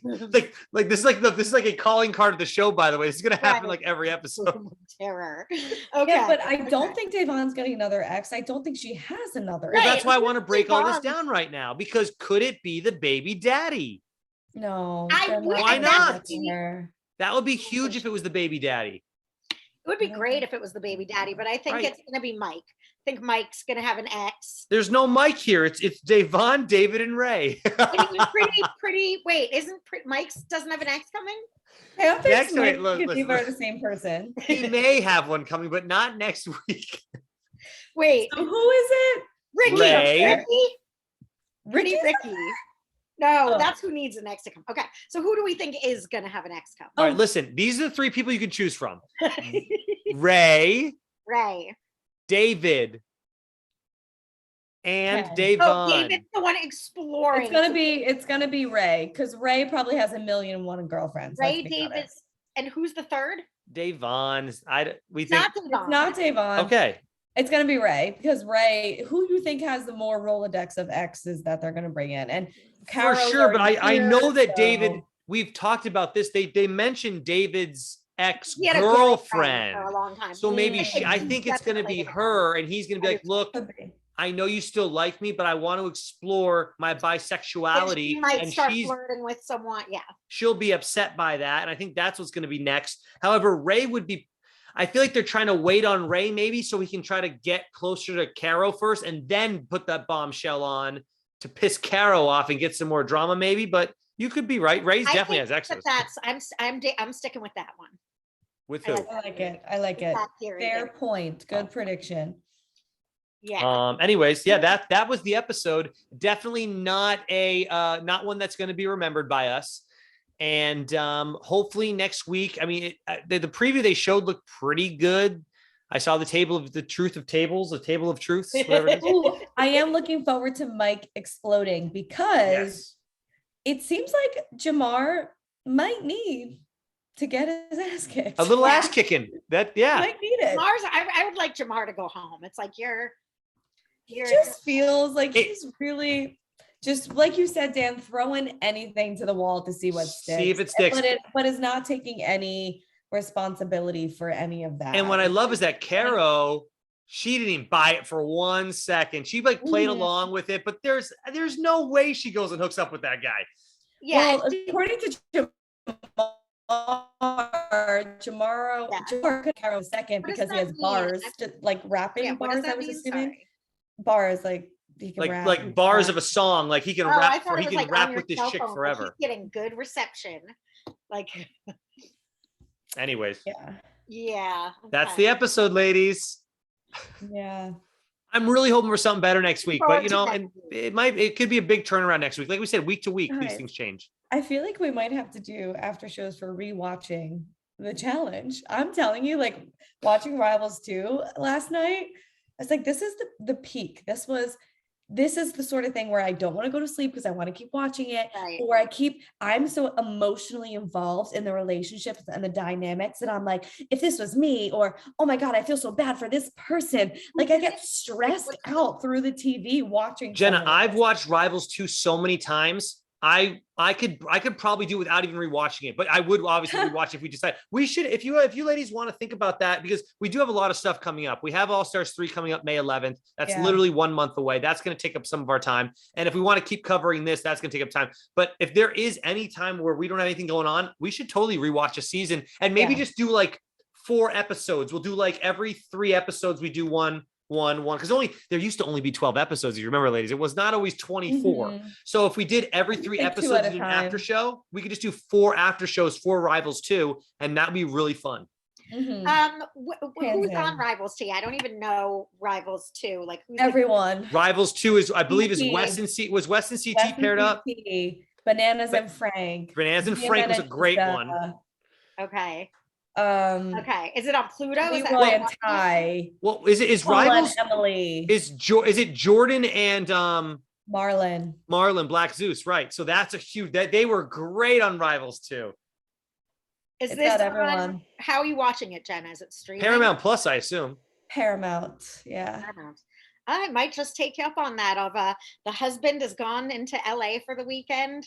Speaker 1: like this is like a calling card of the show. By the way, this is gonna happen like every episode.
Speaker 3: Terror.
Speaker 2: Okay. Yeah, but I don't think Devon's getting another ex. I don't think she has another.
Speaker 1: Well, that's why I want to break all this down right now, because could it be the baby daddy?
Speaker 2: No.
Speaker 1: Why not? That would be huge if it was the baby daddy.
Speaker 3: It would be great if it was the baby daddy, but I think it's going to be Mike. I think Mike's going to have an ex.
Speaker 1: There's no Mike here. It's Devon, David, and Ray.
Speaker 3: pretty. Wait, Mike's doesn't have an ex coming?
Speaker 2: I don't think Mike are the same person.
Speaker 1: He may have one coming, but not next week.
Speaker 3: Wait,
Speaker 2: so who is it?
Speaker 1: Ray.
Speaker 3: Ricky. No, that's who needs an ex to come. Okay, so who do we think is going to have an ex come?
Speaker 1: All right, listen. These are the 3 people you can choose from. Ray, David, and Devon.
Speaker 3: Oh, David's the one exploring.
Speaker 2: It's gonna be Ray, because Ray probably has 1,000,001 girlfriends.
Speaker 3: Ray, David, and who's the third?
Speaker 1: Devon.
Speaker 3: We think it's
Speaker 2: not Devon.
Speaker 1: Okay.
Speaker 2: It's going to be Ray, because Ray, who you think has the more Rolodex of exes that they're going to bring in? And
Speaker 1: for sure, but I know that David, we've talked about this. They mentioned David's ex-girlfriend
Speaker 3: for a long time.
Speaker 1: So maybe I think it's going to be her, and he's going to be like, look, I know you still like me, but I want to explore my bisexuality.
Speaker 3: She might start flirting with someone. Yeah.
Speaker 1: She'll be upset by that. And I think that's what's going to be next. However, Ray would be, I feel like they're trying to wait on Ray maybe so he can try to get closer to Caro first and then put that bombshell on to piss Caro off and get some more drama maybe. But you could be right. Ray definitely has exes.
Speaker 3: I'm sticking with that one.
Speaker 1: With who?
Speaker 2: I like it. Fair point. Good prediction.
Speaker 3: Yeah.
Speaker 1: Anyways, yeah, that was the episode. Definitely not not one that's going to be remembered by us. And hopefully next week, I mean, the preview they showed looked pretty good. I saw the table of the truth of tables, the table of truths, whatever it is.
Speaker 2: Ooh, I am looking forward to Mike exploding because
Speaker 1: Yes.
Speaker 2: it seems like Jamar might need to get his ass kicked.
Speaker 1: A little
Speaker 3: Yeah.
Speaker 1: ass kicking. That, yeah.
Speaker 2: Might need it.
Speaker 3: Mars, I would like Jamar to go home. It's like
Speaker 2: He just feels like
Speaker 1: It-
Speaker 2: he's really just like you said, Dan, throwing anything to the wall to see what sticks.
Speaker 1: See if it sticks.
Speaker 2: But is not taking any responsibility for any of that.
Speaker 1: And what I love is that Caro, she didn't even buy it for 1 second. She like played
Speaker 2: Mhm.
Speaker 1: along with it, but there's no way she goes and hooks up with that guy.
Speaker 3: yeah.
Speaker 2: Well, according to Jamar could Caro second
Speaker 3: What does
Speaker 2: because he
Speaker 3: that
Speaker 2: has
Speaker 3: mean?
Speaker 2: bars, like rapping
Speaker 3: Yeah, what
Speaker 2: bars.
Speaker 3: does that
Speaker 2: I was
Speaker 3: mean?
Speaker 2: assuming
Speaker 3: Sorry.
Speaker 2: bars like he can rap.
Speaker 1: Like bars of a song, like he can
Speaker 3: Oh, I
Speaker 1: rap
Speaker 3: thought
Speaker 1: or
Speaker 3: it
Speaker 1: he
Speaker 3: was
Speaker 1: can
Speaker 3: like on
Speaker 1: rap
Speaker 3: your
Speaker 1: with this
Speaker 3: cell
Speaker 1: chick
Speaker 3: phone, like
Speaker 1: forever.
Speaker 3: he's getting good reception. Like,
Speaker 1: Anyways,
Speaker 2: Yeah.
Speaker 1: that's
Speaker 3: okay.
Speaker 1: the episode, ladies.
Speaker 2: Yeah.
Speaker 1: I'm really hoping for something better next week, but
Speaker 3: Forward
Speaker 1: you
Speaker 3: to
Speaker 1: know,
Speaker 3: next
Speaker 1: and
Speaker 3: week.
Speaker 1: it could be a big turnaround next week. Like we said, week to week, these
Speaker 2: Alright.
Speaker 1: things change.
Speaker 2: I feel like we might have to do after shows for rewatching the challenge. I'm telling you, like watching Rivals 2 last night, I was like, this is the peak. This is the sort of thing where I don't want to go to sleep because I want to keep watching it,
Speaker 3: Right.
Speaker 2: or I'm so emotionally involved in the relationships and the dynamics that I'm like, if this was me, or oh my God, I feel so bad for this person. Like I get stressed out through the TV watching.
Speaker 1: Jenna,
Speaker 2: some of
Speaker 1: I've
Speaker 2: this.
Speaker 1: watched Rivals 2 so many times. I could probably do without even rewatching it, but I would obviously rewatch if we decide we should. If you ladies want to think about that, because we do have a lot of stuff coming up. We have All Stars 3 coming up May 11th. That's
Speaker 2: Yeah.
Speaker 1: literally 1 month away. That's going to take up some of our time. And if we want to keep covering this, that's going to take up time. But if there is any time where we don't have anything going on, we should totally rewatch a season and maybe
Speaker 2: Yeah.
Speaker 1: just do like 4 episodes. We'll do like every 3 episodes. We do one, because there used to only be 12 episodes. If you remember, ladies, it was not always 24.
Speaker 2: Mhm.
Speaker 1: So if we did every 3
Speaker 2: Like 2
Speaker 1: episodes
Speaker 2: at a
Speaker 1: in an
Speaker 2: time.
Speaker 1: after show, we could just do 4 after shows for Rivals 2, and that'd be really fun.
Speaker 2: Mhm.
Speaker 3: Who's
Speaker 2: down.
Speaker 3: on Rivals 2? I don't even know Rivals 2. Like who's
Speaker 2: Everyone.
Speaker 1: Rivals 2 is, I believe, is
Speaker 2: CT.
Speaker 1: Wes and CT. Was Wes and CT
Speaker 2: Wes and
Speaker 1: paired up?
Speaker 2: CT, Bananas
Speaker 1: But-
Speaker 2: and Frank.
Speaker 1: Bananas and Frank was a great one.
Speaker 3: Okay.
Speaker 2: Um,
Speaker 3: Okay. Is it on Pluto? Is that
Speaker 2: Leroy
Speaker 3: what-
Speaker 2: and Ty.
Speaker 1: Well, is
Speaker 2: Paula and
Speaker 1: Rivals
Speaker 2: Emily.
Speaker 1: is it Jordan and
Speaker 2: Marlon.
Speaker 1: Marlon Black Zeus, right? So that's a huge that they were great on Rivals 2.
Speaker 3: Is
Speaker 2: It's
Speaker 3: this
Speaker 2: got
Speaker 3: on?
Speaker 2: everyone.
Speaker 3: How are you watching it, Jenna? Is it streaming?
Speaker 1: Paramount Plus, I assume.
Speaker 2: Paramount. Yeah.
Speaker 3: Paramount. I might just take you up on that. Of the husband has gone into LA for the weekend.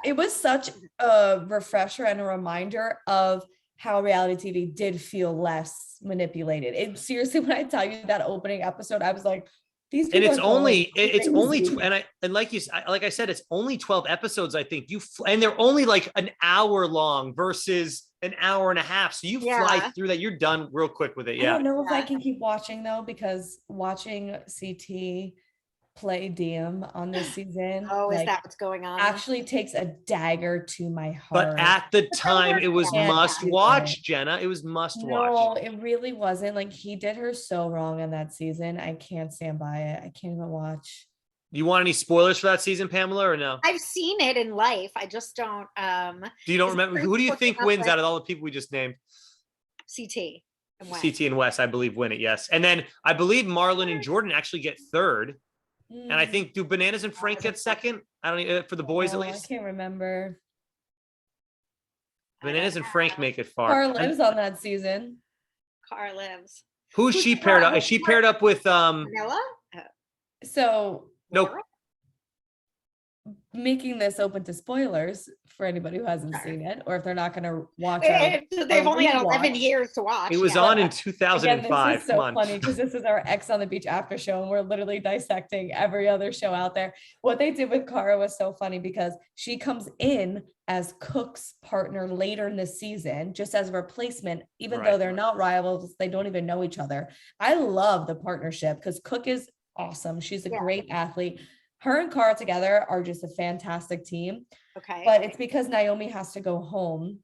Speaker 2: It was such a refresher and a reminder of how reality TV did feel less manipulated. It seriously, when I tell you that opening episode, I was like, these people
Speaker 1: And it's
Speaker 2: are going
Speaker 1: only
Speaker 2: crazy.
Speaker 1: and like I said, it's only 12 episodes. I think and they're only like an hour long versus an hour and a half. So you fly
Speaker 3: Yeah.
Speaker 1: through that, you're done real quick with it.
Speaker 2: I
Speaker 1: Yeah.
Speaker 2: don't know if I
Speaker 3: Yeah.
Speaker 2: can keep watching though, because watching CT play Diem on this season,
Speaker 3: Oh, is
Speaker 2: like,
Speaker 3: that what's going on?
Speaker 2: actually takes a dagger to my heart.
Speaker 1: But at the time, it was
Speaker 2: can't
Speaker 1: must
Speaker 2: do
Speaker 1: watch,
Speaker 2: it.
Speaker 1: Jenna. It was must
Speaker 2: No,
Speaker 1: watch.
Speaker 2: it really wasn't. Like he did her so wrong in that season. I can't stand by it. I can't even watch.
Speaker 1: You want any spoilers for that season, Pamela, or no?
Speaker 3: I've seen it in life. I just don't.
Speaker 1: You don't
Speaker 3: Is it
Speaker 1: remember?
Speaker 3: crazy
Speaker 1: Who do you
Speaker 3: looking
Speaker 1: think
Speaker 3: up
Speaker 1: wins
Speaker 3: like-
Speaker 1: out of all the people we just named?
Speaker 3: CT. And Wes.
Speaker 1: CT and Wes, I believe, win it. Yes. And then I believe Marlon and Jordan actually get third. And I think, do Bananas and Frank get second? I don't know, for the boys at
Speaker 2: I
Speaker 1: least.
Speaker 2: can't remember.
Speaker 3: I don't
Speaker 1: Bananas and Frank
Speaker 3: know.
Speaker 1: make it far.
Speaker 2: Car
Speaker 1: And
Speaker 2: lives on that season.
Speaker 3: Car lives.
Speaker 1: who's she paired up? Is she paired up with
Speaker 3: Vanilla?
Speaker 2: So
Speaker 1: no
Speaker 3: Laura?
Speaker 2: making this open to spoilers for anybody who hasn't
Speaker 3: Sure.
Speaker 2: seen it, or if they're not going to watch
Speaker 3: They've
Speaker 2: a
Speaker 3: only had 11
Speaker 2: rewatch.
Speaker 3: years to watch.
Speaker 1: it was
Speaker 3: yeah.
Speaker 1: on in
Speaker 2: Again,
Speaker 1: 2005.
Speaker 2: this is so
Speaker 1: Come on.
Speaker 2: funny because this is our X on the Beach after show, and we're literally dissecting every other show out there. What they did with Cara was so funny because she comes in as Cook's partner later in the season, just as a replacement, even though
Speaker 1: Right.
Speaker 2: they're not rivals, they don't even know each other. I love the partnership because Cook is awesome. She's a
Speaker 3: Yeah.
Speaker 2: great athlete. Her and Cara together are just a fantastic team,
Speaker 3: Okay.
Speaker 2: but it's because Naomi has to go home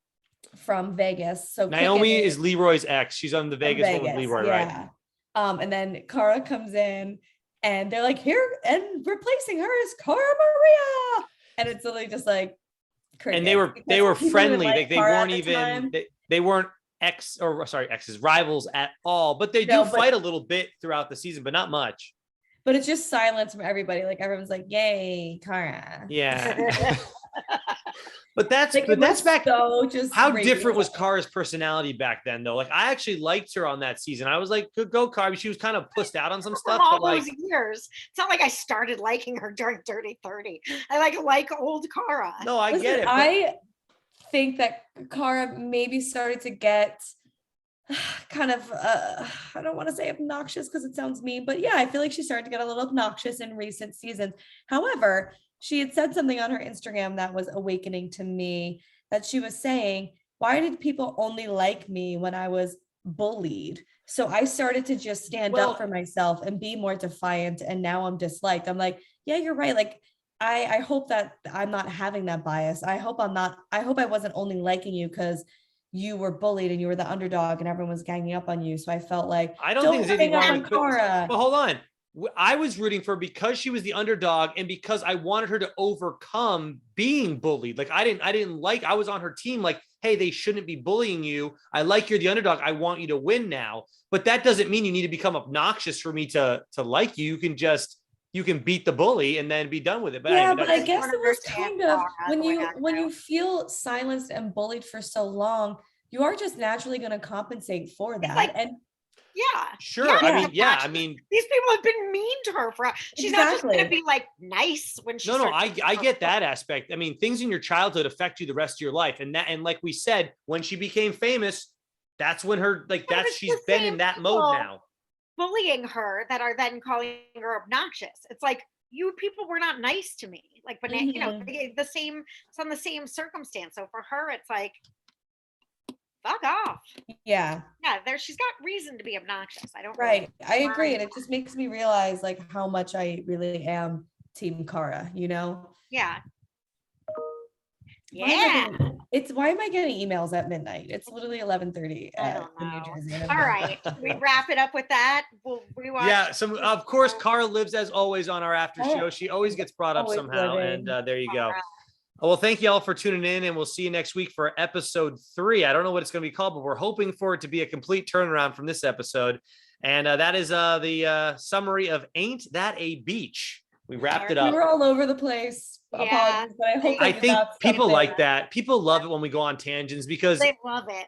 Speaker 2: from Vegas. So Cook
Speaker 1: Naomi
Speaker 2: and-
Speaker 1: is Leroy's ex. She's on the
Speaker 2: from
Speaker 1: Vegas one with Leroy, right?
Speaker 2: yeah. And then Cara comes in and they're like, here, and replacing her is Cara Maria. And it's literally just like
Speaker 1: And they were
Speaker 2: crickets, because people didn't
Speaker 1: friendly.
Speaker 2: like
Speaker 1: They
Speaker 2: Cara at
Speaker 1: weren't
Speaker 2: the
Speaker 1: even
Speaker 2: time.
Speaker 1: they weren't exes, rivals at all, but they
Speaker 2: No,
Speaker 1: do
Speaker 2: but-
Speaker 1: fight a little bit throughout the season, but not much.
Speaker 2: But it's just silence from everybody. Like everyone's like, "Yay, Cara!"
Speaker 1: Yeah. But that's
Speaker 2: Like,
Speaker 1: but that's back.
Speaker 2: So just
Speaker 1: How
Speaker 2: radio
Speaker 1: different was
Speaker 2: silence.
Speaker 1: Kara's personality back then, though? Like, I actually liked her on that season. I was like, go, Kara. She was kind of pussed out on some stuff,
Speaker 3: From all
Speaker 1: but like,
Speaker 3: those years. It's not like I started liking her during Dirty 30. I like old Cara.
Speaker 1: no, I
Speaker 2: Listen,
Speaker 1: get it. But
Speaker 2: I think that Cara maybe started to get kind of I don't want to say obnoxious because it sounds mean, but yeah, I feel like she started to get a little obnoxious in recent seasons. However, she had said something on her Instagram that was awakening to me, that she was saying, why did people only like me when I was bullied? So I started to just stand
Speaker 1: Well-
Speaker 2: up for myself and be more defiant, and now I'm disliked. I'm like, yeah, you're right. Like I hope that I'm not having that bias. I hope I wasn't only liking you because you were bullied and you were the underdog and everyone was ganging up on you. So I felt like,
Speaker 1: I don't think there's anything
Speaker 2: gang up
Speaker 1: wrong
Speaker 2: on
Speaker 1: with
Speaker 2: Cara.
Speaker 1: But hold on. I was rooting for her because she was the underdog and because I wanted her to overcome being bullied. Like I was on her team. Like, hey, they shouldn't be bullying you. I like you're the underdog. I want you to win now. But that doesn't mean you need to become obnoxious for me to like you. You can beat the bully and then be done with it. But
Speaker 2: Yeah,
Speaker 1: anyway,
Speaker 2: but I
Speaker 1: that's-
Speaker 2: guess
Speaker 3: don't
Speaker 2: it was
Speaker 3: understand
Speaker 2: kind of
Speaker 3: Cara
Speaker 2: when
Speaker 3: the way
Speaker 2: you
Speaker 3: I
Speaker 2: when
Speaker 3: do.
Speaker 2: you feel silenced and bullied for so long, you are just naturally going to compensate for that.
Speaker 3: like-
Speaker 2: And
Speaker 3: Yeah.
Speaker 1: sure.
Speaker 3: Yeah,
Speaker 1: I
Speaker 3: it's
Speaker 1: mean, yeah.
Speaker 3: obnoxious.
Speaker 1: I mean,
Speaker 3: These people have been mean to her for she's not just gonna
Speaker 2: Exactly.
Speaker 3: be like nice when she
Speaker 1: no,
Speaker 3: starts
Speaker 1: I get that aspect. I mean, things in your childhood affect you the rest of your life. And like we said, when she became famous, that's when she's
Speaker 3: the
Speaker 1: been
Speaker 3: same
Speaker 1: in that
Speaker 3: people.
Speaker 1: mode now.
Speaker 3: bullying her that are then calling her obnoxious. It's like, you people were not nice to me. Like, but you know, the same, it's on the same circumstance. So for her, it's like, fuck off.
Speaker 2: yeah,
Speaker 3: Yeah, she's got reason to be obnoxious. I don't
Speaker 2: right. I
Speaker 3: really
Speaker 2: agree. And
Speaker 3: mind.
Speaker 2: it just makes me realize like how much I really am team Cara, you know?
Speaker 3: Yeah.
Speaker 2: Why am I
Speaker 3: Yeah.
Speaker 2: why am I getting emails at midnight? It's literally 11:30
Speaker 3: I
Speaker 2: in
Speaker 3: don't
Speaker 2: New
Speaker 3: know.
Speaker 2: Jersey. and I'm
Speaker 3: All
Speaker 2: like-
Speaker 3: right. We wrap it up with that. We'll rewatch.
Speaker 1: Yeah. So of course, Cara lives as always on our after show. She always gets brought up
Speaker 2: Always
Speaker 1: somehow.
Speaker 2: living.
Speaker 1: And there you go.
Speaker 3: All right.
Speaker 1: Well, thank you all for tuning in, and we'll see you next week for episode 3. I don't know what it's going to be called, but we're hoping for it to be a complete turnaround from this episode. And that is the summary of Ain't That a Beach? We wrapped it
Speaker 2: We
Speaker 1: up.
Speaker 2: were all over the place.
Speaker 3: Yeah.
Speaker 2: Apologies, but I hope
Speaker 1: I
Speaker 2: that
Speaker 1: think
Speaker 2: that's
Speaker 1: people
Speaker 2: something-
Speaker 1: like that. People love it when we go on tangents because
Speaker 3: They love it.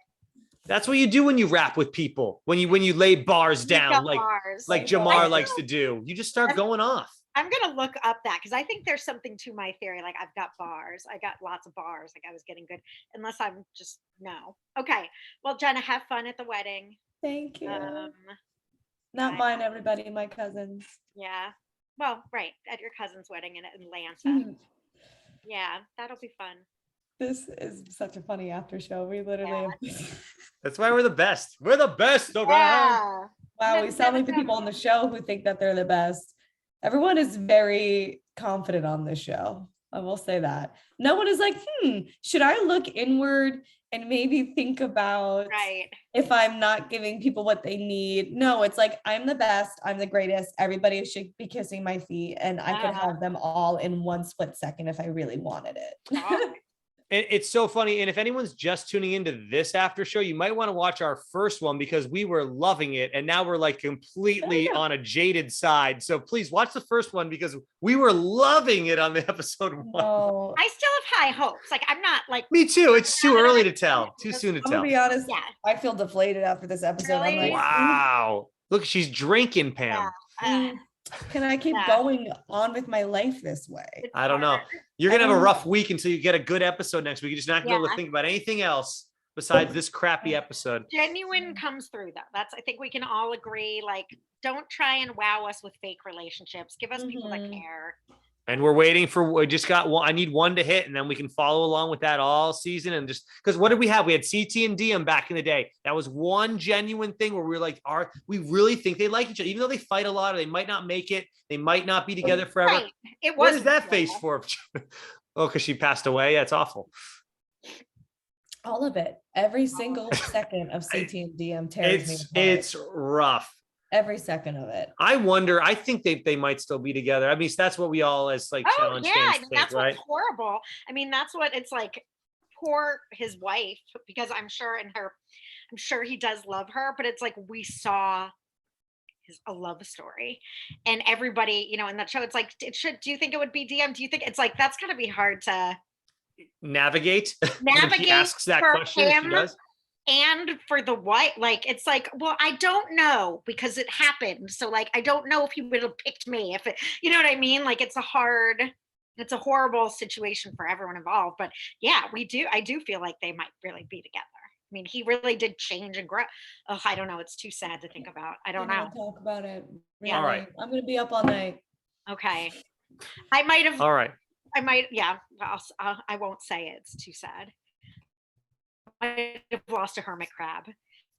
Speaker 1: that's what you do when you rap with people. When you lay bars
Speaker 3: Make
Speaker 1: down
Speaker 3: up
Speaker 1: like
Speaker 3: bars.
Speaker 1: Jamar
Speaker 2: I
Speaker 1: likes to do. You just start going off.
Speaker 3: I'm gonna look up that because I think there's something to my theory. Like, I've got bars. I got lots of bars. Like, I was getting good. Unless I'm just no. Okay. Well, Jenna, have fun at the wedding.
Speaker 2: Thank you.
Speaker 3: Um,
Speaker 2: Not
Speaker 3: I-
Speaker 2: mine, everybody, my cousins.
Speaker 3: yeah. Well, right, at your cousin's wedding in Atlanta.
Speaker 2: Mhm.
Speaker 3: Yeah, that'll be fun.
Speaker 2: This is such a funny after show. We literally
Speaker 1: That's why we're the best. We're the best around.
Speaker 3: Yeah.
Speaker 2: wow, we sound like the people on the show who think that they're the best. Everyone is very confident on this show. I will say that. No one is like, should I look inward and maybe think about
Speaker 3: Right.
Speaker 2: if I'm not giving people what they need? No, it's like, I'm the best. I'm the greatest. Everybody should be kissing my feet, and I could
Speaker 3: Uh-huh.
Speaker 2: have them all in one split second if I really wanted it.
Speaker 3: Oh,
Speaker 1: And it's so funny. And if anyone's just tuning into this after show, you might want to watch our first one because we were loving it. And now we're like completely
Speaker 2: Yeah.
Speaker 1: on a jaded side. So please watch the first one because we were loving it on the episode 1.
Speaker 2: No,
Speaker 3: I still have high hopes. Like, I'm not like
Speaker 1: Me too. It's too early to tell. Too soon to
Speaker 2: I'm gonna
Speaker 1: tell.
Speaker 2: be honest.
Speaker 3: yeah.
Speaker 2: I feel deflated after this episode. I'm
Speaker 3: Really?
Speaker 2: like,
Speaker 1: Wow. Look, she's drinking, Pam.
Speaker 3: Uh,
Speaker 2: can I keep
Speaker 3: Yeah.
Speaker 2: going on with my life this way?
Speaker 3: it's
Speaker 1: I don't know.
Speaker 3: hard.
Speaker 1: You're going to have a
Speaker 2: don't
Speaker 1: rough week until you get a good episode next week. You're just not going to be able to
Speaker 3: Yeah.
Speaker 1: think about anything else besides this crappy episode.
Speaker 3: Genuine comes through though. That's, I think we can all agree. Like, don't try and wow us with fake relationships. Give us people that
Speaker 2: Mhm.
Speaker 3: care.
Speaker 1: And we're waiting we just got one. I need one to hit, and then we can follow along with that all season. And just because what did we have? We had CT and DM back in the day. That was one genuine thing where we were like, we really think they like each other, even though they fight a lot or they might not make it. They might not be together forever.
Speaker 3: Right. It
Speaker 1: What
Speaker 3: was
Speaker 1: is that face for? Oh, because she passed away. Yeah, it's awful.
Speaker 2: All of it. Every single second of CT and DM tears me apart.
Speaker 1: It's rough.
Speaker 2: Every second of it.
Speaker 1: I wonder. I think they might still be together. I mean, that's what we all as like
Speaker 3: Oh
Speaker 1: challenge
Speaker 3: yeah,
Speaker 1: fans
Speaker 3: I mean,
Speaker 1: think,
Speaker 3: that's
Speaker 1: right?
Speaker 3: what's horrible. I mean, that's what it's like. poor his wife, because I'm sure he does love her, but it's like we saw a love story, and everybody, in that show, it's like, do you think it would be DM? Do you think it's like, that's gonna be hard to
Speaker 1: Navigate when he
Speaker 3: navigate
Speaker 1: asks that
Speaker 3: for
Speaker 1: question, if she
Speaker 3: him
Speaker 1: does.
Speaker 3: and for the wife? Like, it's like, well, I don't know, because it happened. So like, I don't know if he would have picked me if it, you know what I mean? Like, it's a horrible situation for everyone involved. But yeah, I do feel like they might really be together. I mean, he really did change and grow. Oh, I don't know. It's too sad to think about. I don't know.
Speaker 2: Talk about it. Really.
Speaker 3: Yeah.
Speaker 1: All right.
Speaker 2: I'm gonna be up all night.
Speaker 3: Okay. I might have.
Speaker 1: All right.
Speaker 3: Yeah. I won't say it. It's too sad. I might have lost a hermit crab,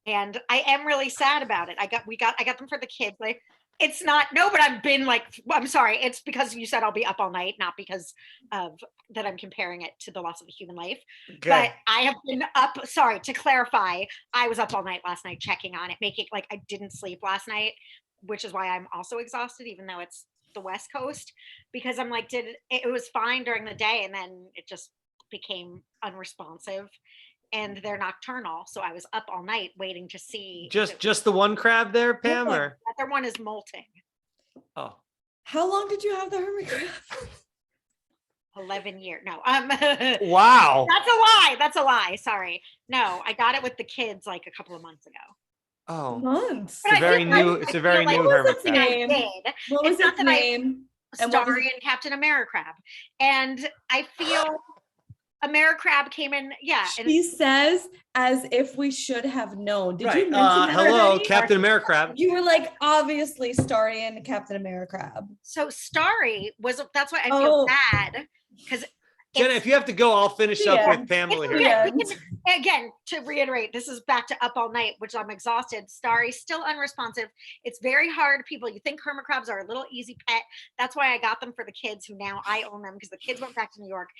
Speaker 3: and I am really sad about it. I got them for the kids. Like, it's not, no, but I've been like, I'm sorry. It's because you said I'll be up all night, not because of that I'm comparing it to the loss of a human life.
Speaker 1: Okay.
Speaker 3: But I have been up, sorry, to clarify, I was up all night last night checking on it, making like I didn't sleep last night, which is why I'm also exhausted, even though it's the West Coast, because I'm like, it was fine during the day, and then it just became unresponsive. And they're nocturnal, so I was up all night waiting to see.
Speaker 1: Just the one crab there, Pam,
Speaker 3: The
Speaker 1: or
Speaker 3: other one is molting.
Speaker 1: oh,
Speaker 2: How long did you have the hermit crab?
Speaker 3: 11 years. No,
Speaker 1: wow.
Speaker 3: That's a lie. Sorry. No, I got it with the kids like a couple of months ago.
Speaker 1: Oh,
Speaker 2: Months.
Speaker 1: it's a very new hermit crab.
Speaker 2: Name? What was its name?
Speaker 3: Starry and Captain Americrab. And I feel Americrab came in, yeah.
Speaker 2: She says as if we should have known. Did you mention that
Speaker 1: hello,
Speaker 2: already?
Speaker 1: Captain Americrab.
Speaker 2: You were like, obviously Starry and Captain Americrab.
Speaker 3: So Starry that's why I feel bad, because
Speaker 1: Jenna, if you have to go, I'll finish up with Pamela here.
Speaker 3: Again, to reiterate, this is back to up all night, which I'm exhausted. Starry's still unresponsive. It's very hard, people. You think hermit crabs are a little easy pet. That's why I got them for the kids, who now I own them, because the kids went back to New York.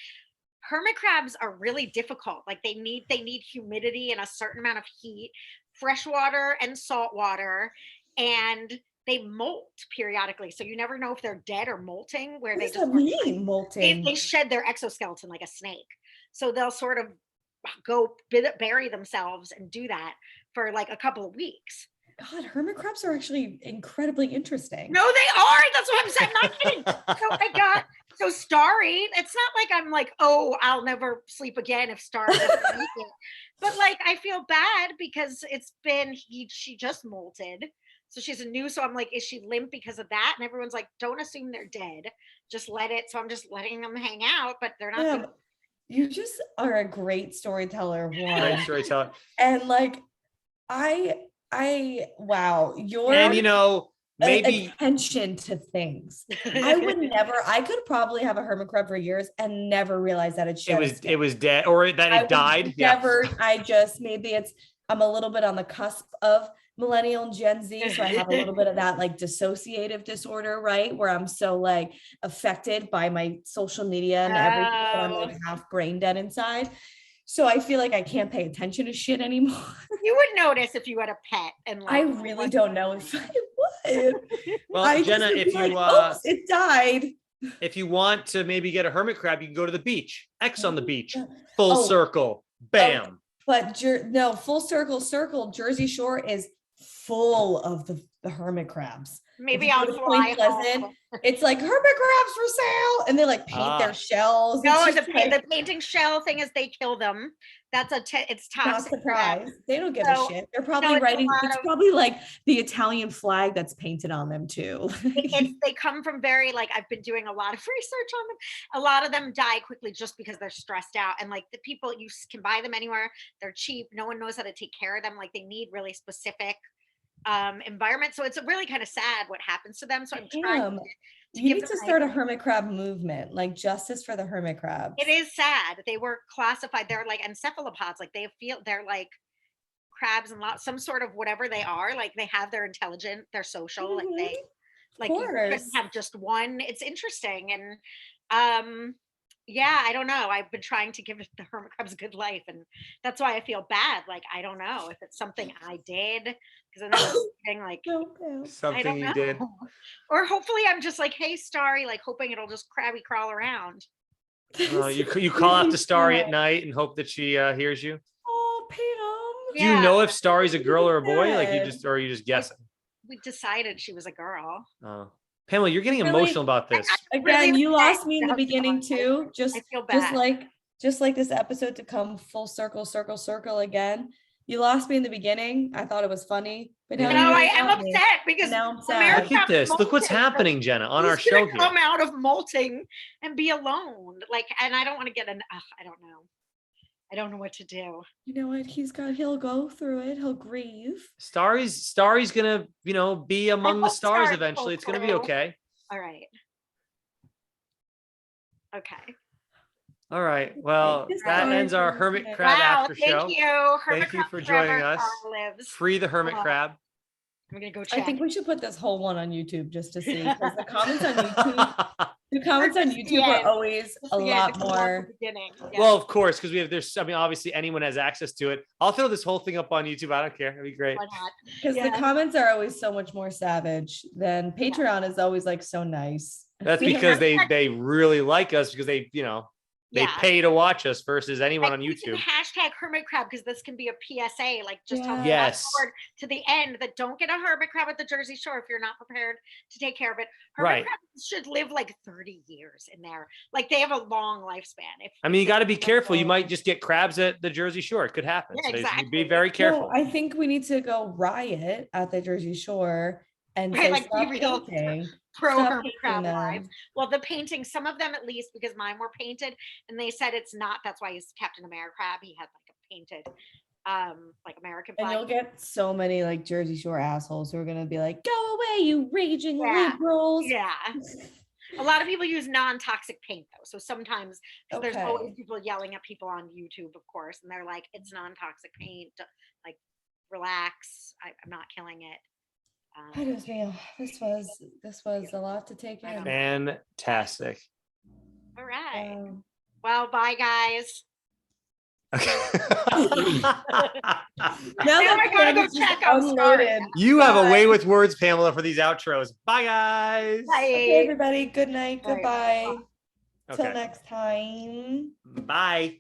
Speaker 3: Hermit crabs are really difficult. Like, they need humidity and a certain amount of heat, fresh water and salt water, and they molt periodically. So you never know if they're dead or molting, where
Speaker 2: What does that mean, molting?
Speaker 3: They shed their exoskeleton like a snake. So they'll sort of go bury themselves and do that for like a couple of weeks.
Speaker 2: God, hermit crabs are actually incredibly interesting.
Speaker 3: No, they are. That's what I'm saying. I'm not kidding. So Starry, it's not like I'm like, oh, I'll never sleep again if Starry doesn't make it. But like, I feel bad because she just molted. So she's a new, so I'm like, is she limp because of that? And everyone's like, don't assume they're dead. Just let it. So I'm just letting them hang out, but they're not.
Speaker 2: Yeah, you just are a great storyteller.
Speaker 1: Great storyteller.
Speaker 2: And like, wow, maybe attention to things. I could probably have a hermit crab for years and never realize that it was dead, or that it died. I'm a little bit on the cusp of millennial and Gen Z, so I have a little bit of that like dissociative disorder, right, where I'm so like affected by my social media and everything that I'm like half brain dead inside. So I feel like I can't pay attention to shit anymore.
Speaker 3: You would notice if you had a pet, and like,
Speaker 2: I really don't know if I would.
Speaker 1: Well, Jenna, if you
Speaker 2: it died.
Speaker 1: If you want to maybe get a hermit crab, you can go to the beach. X on the beach. Full circle. Bam.
Speaker 2: But full circle. Jersey Shore is full of the hermit crabs.
Speaker 3: Maybe I'll fly
Speaker 2: Pleasant. It's like hermit crabs for sale, and they like paint their shells.
Speaker 3: No, the painting shell thing is they kill them. That's it's toxic.
Speaker 2: Not surprised. They don't give a shit. They're probably writing. It's probably like the Italian flag that's painted on them too.
Speaker 3: They come from I've been doing a lot of research on them. A lot of them die quickly just because they're stressed out, and like the people, you can buy them anywhere. They're cheap. No one knows how to take care of them. Like, they need really specific environment. So it's really kind of sad what happens to them. So I'm trying
Speaker 2: you need to start a hermit crab movement, like justice for the hermit crabs.
Speaker 3: It is sad. They were classified, they're like encephalopods, like they're like crabs and some sort of whatever they are, like they have their intelligent, they're social, like they you couldn't have just one. It's interesting. And yeah, I don't know. I've been trying to give the hermit crabs a good life, and that's why I feel bad. Like, I don't know if it's something I did, because then I was thinking like
Speaker 1: something you did,
Speaker 3: or hopefully I'm just like, hey, Starry, like hoping it'll just crabby crawl around.
Speaker 1: You call out to Starry at night and hope that she hears you.
Speaker 2: Oh, Pam.
Speaker 1: Do you
Speaker 3: Yeah.
Speaker 1: know if Starry's a girl or a boy? Like
Speaker 2: Sad.
Speaker 1: or are you just guessing?
Speaker 3: We decided she was a girl.
Speaker 1: Oh, Pamela, you're getting
Speaker 2: Really-
Speaker 1: emotional about this.
Speaker 2: Again,
Speaker 3: Really
Speaker 2: you
Speaker 3: upset.
Speaker 2: lost me in the
Speaker 3: No,
Speaker 2: beginning too.
Speaker 3: I feel bad.
Speaker 2: Just like this episode to come full circle, circle again. You lost me in the beginning. I thought it was funny, but now
Speaker 1: Yeah.
Speaker 3: No,
Speaker 2: you
Speaker 3: I
Speaker 2: really
Speaker 3: am
Speaker 2: got me.
Speaker 3: upset because
Speaker 2: Now I'm
Speaker 3: the
Speaker 2: sad.
Speaker 3: marriage
Speaker 1: Look at this. Look what's
Speaker 3: molting,
Speaker 1: happening, Jenna, on our
Speaker 3: who's gonna
Speaker 1: show here.
Speaker 3: come out of molting and be alone. Like, and I don't want to get I don't know. I don't know what to do.
Speaker 2: You know what? He'll go through it. He'll grieve.
Speaker 1: Starry's gonna, be among the
Speaker 3: hope
Speaker 1: stars
Speaker 3: Starry
Speaker 1: eventually.
Speaker 3: pulls
Speaker 1: It's gonna be
Speaker 3: through.
Speaker 1: okay.
Speaker 3: All right. Okay.
Speaker 1: All right. Well,
Speaker 2: Just
Speaker 1: that
Speaker 2: Starry
Speaker 1: ends our
Speaker 2: for
Speaker 1: Hermit
Speaker 2: listening.
Speaker 1: Crab
Speaker 3: Wow.
Speaker 1: after show.
Speaker 3: Thank you.
Speaker 1: Thank you
Speaker 3: Crab
Speaker 1: for
Speaker 3: forever,
Speaker 1: joining us.
Speaker 3: Star lives.
Speaker 1: Free the Hermit
Speaker 3: Wow.
Speaker 1: Crab.
Speaker 3: I'm gonna go
Speaker 2: I
Speaker 3: check.
Speaker 2: think we should put this whole one on YouTube just to see, because the comments on YouTube, are
Speaker 3: end.
Speaker 2: always
Speaker 3: Just
Speaker 2: a
Speaker 3: the end,
Speaker 2: lot
Speaker 3: it's not the
Speaker 2: more.
Speaker 3: beginning. Yeah.
Speaker 1: Well, of course, because obviously anyone has access to it. I'll throw this whole thing up on YouTube. I don't care. It'd be great.
Speaker 3: Why not?
Speaker 2: Because the
Speaker 3: Yeah.
Speaker 2: comments are always so much more savage than Patreon is always like so nice.
Speaker 1: That's because they really like us because they
Speaker 3: Yeah.
Speaker 1: pay to watch us versus anyone on
Speaker 3: You can
Speaker 1: YouTube.
Speaker 3: hashtag hermit crab because this can be a PSA, like just tell me
Speaker 1: Yes.
Speaker 3: fast forward to the end that don't get a hermit crab at the Jersey Shore if you're not prepared to take care of it. Hermit
Speaker 1: Right.
Speaker 3: crabs should live like 30 years in there. Like they have a long lifespan.
Speaker 1: I mean, you got to be careful. You might just get crabs at the Jersey Shore. It could happen.
Speaker 3: Yeah,
Speaker 1: So you should
Speaker 3: exactly.
Speaker 1: be very careful.
Speaker 2: No, I think we need to go riot at the Jersey Shore and
Speaker 3: Right,
Speaker 2: say
Speaker 3: like, be
Speaker 2: stop
Speaker 3: real
Speaker 2: painting.
Speaker 3: Pro
Speaker 2: Stop
Speaker 3: hermit crab
Speaker 2: painting
Speaker 3: lives.
Speaker 2: them.
Speaker 3: Well, the painting, some of them at least, because mine were painted, and they said it's not. That's why he's Captain America crab. He had like a painted, like American
Speaker 2: And
Speaker 3: flag.
Speaker 2: you'll get so many like Jersey Shore assholes who are gonna be like, "Go away, you raging
Speaker 3: Yeah.
Speaker 2: liberals!"
Speaker 3: Yeah. A lot of people use non-toxic paint though. So sometimes, because there's always
Speaker 2: Okay.
Speaker 3: people yelling at people on YouTube, of course, and they're like, it's non-toxic paint. Like, relax. I'm not killing it.
Speaker 2: I just feel this was a lot to take in.
Speaker 1: Fantastic.
Speaker 3: All right.
Speaker 2: Um,
Speaker 3: Well, bye guys.
Speaker 2: now
Speaker 3: Now I gotta go
Speaker 2: Pam's
Speaker 3: check out Starry.
Speaker 2: unloaded.
Speaker 1: You have a way with words, Pamela, for these outros. Bye, guys.
Speaker 3: Bye.
Speaker 2: Okay, everybody. Good night.
Speaker 3: All right.
Speaker 2: Goodbye. Till
Speaker 1: Okay.
Speaker 2: next time.
Speaker 1: Bye.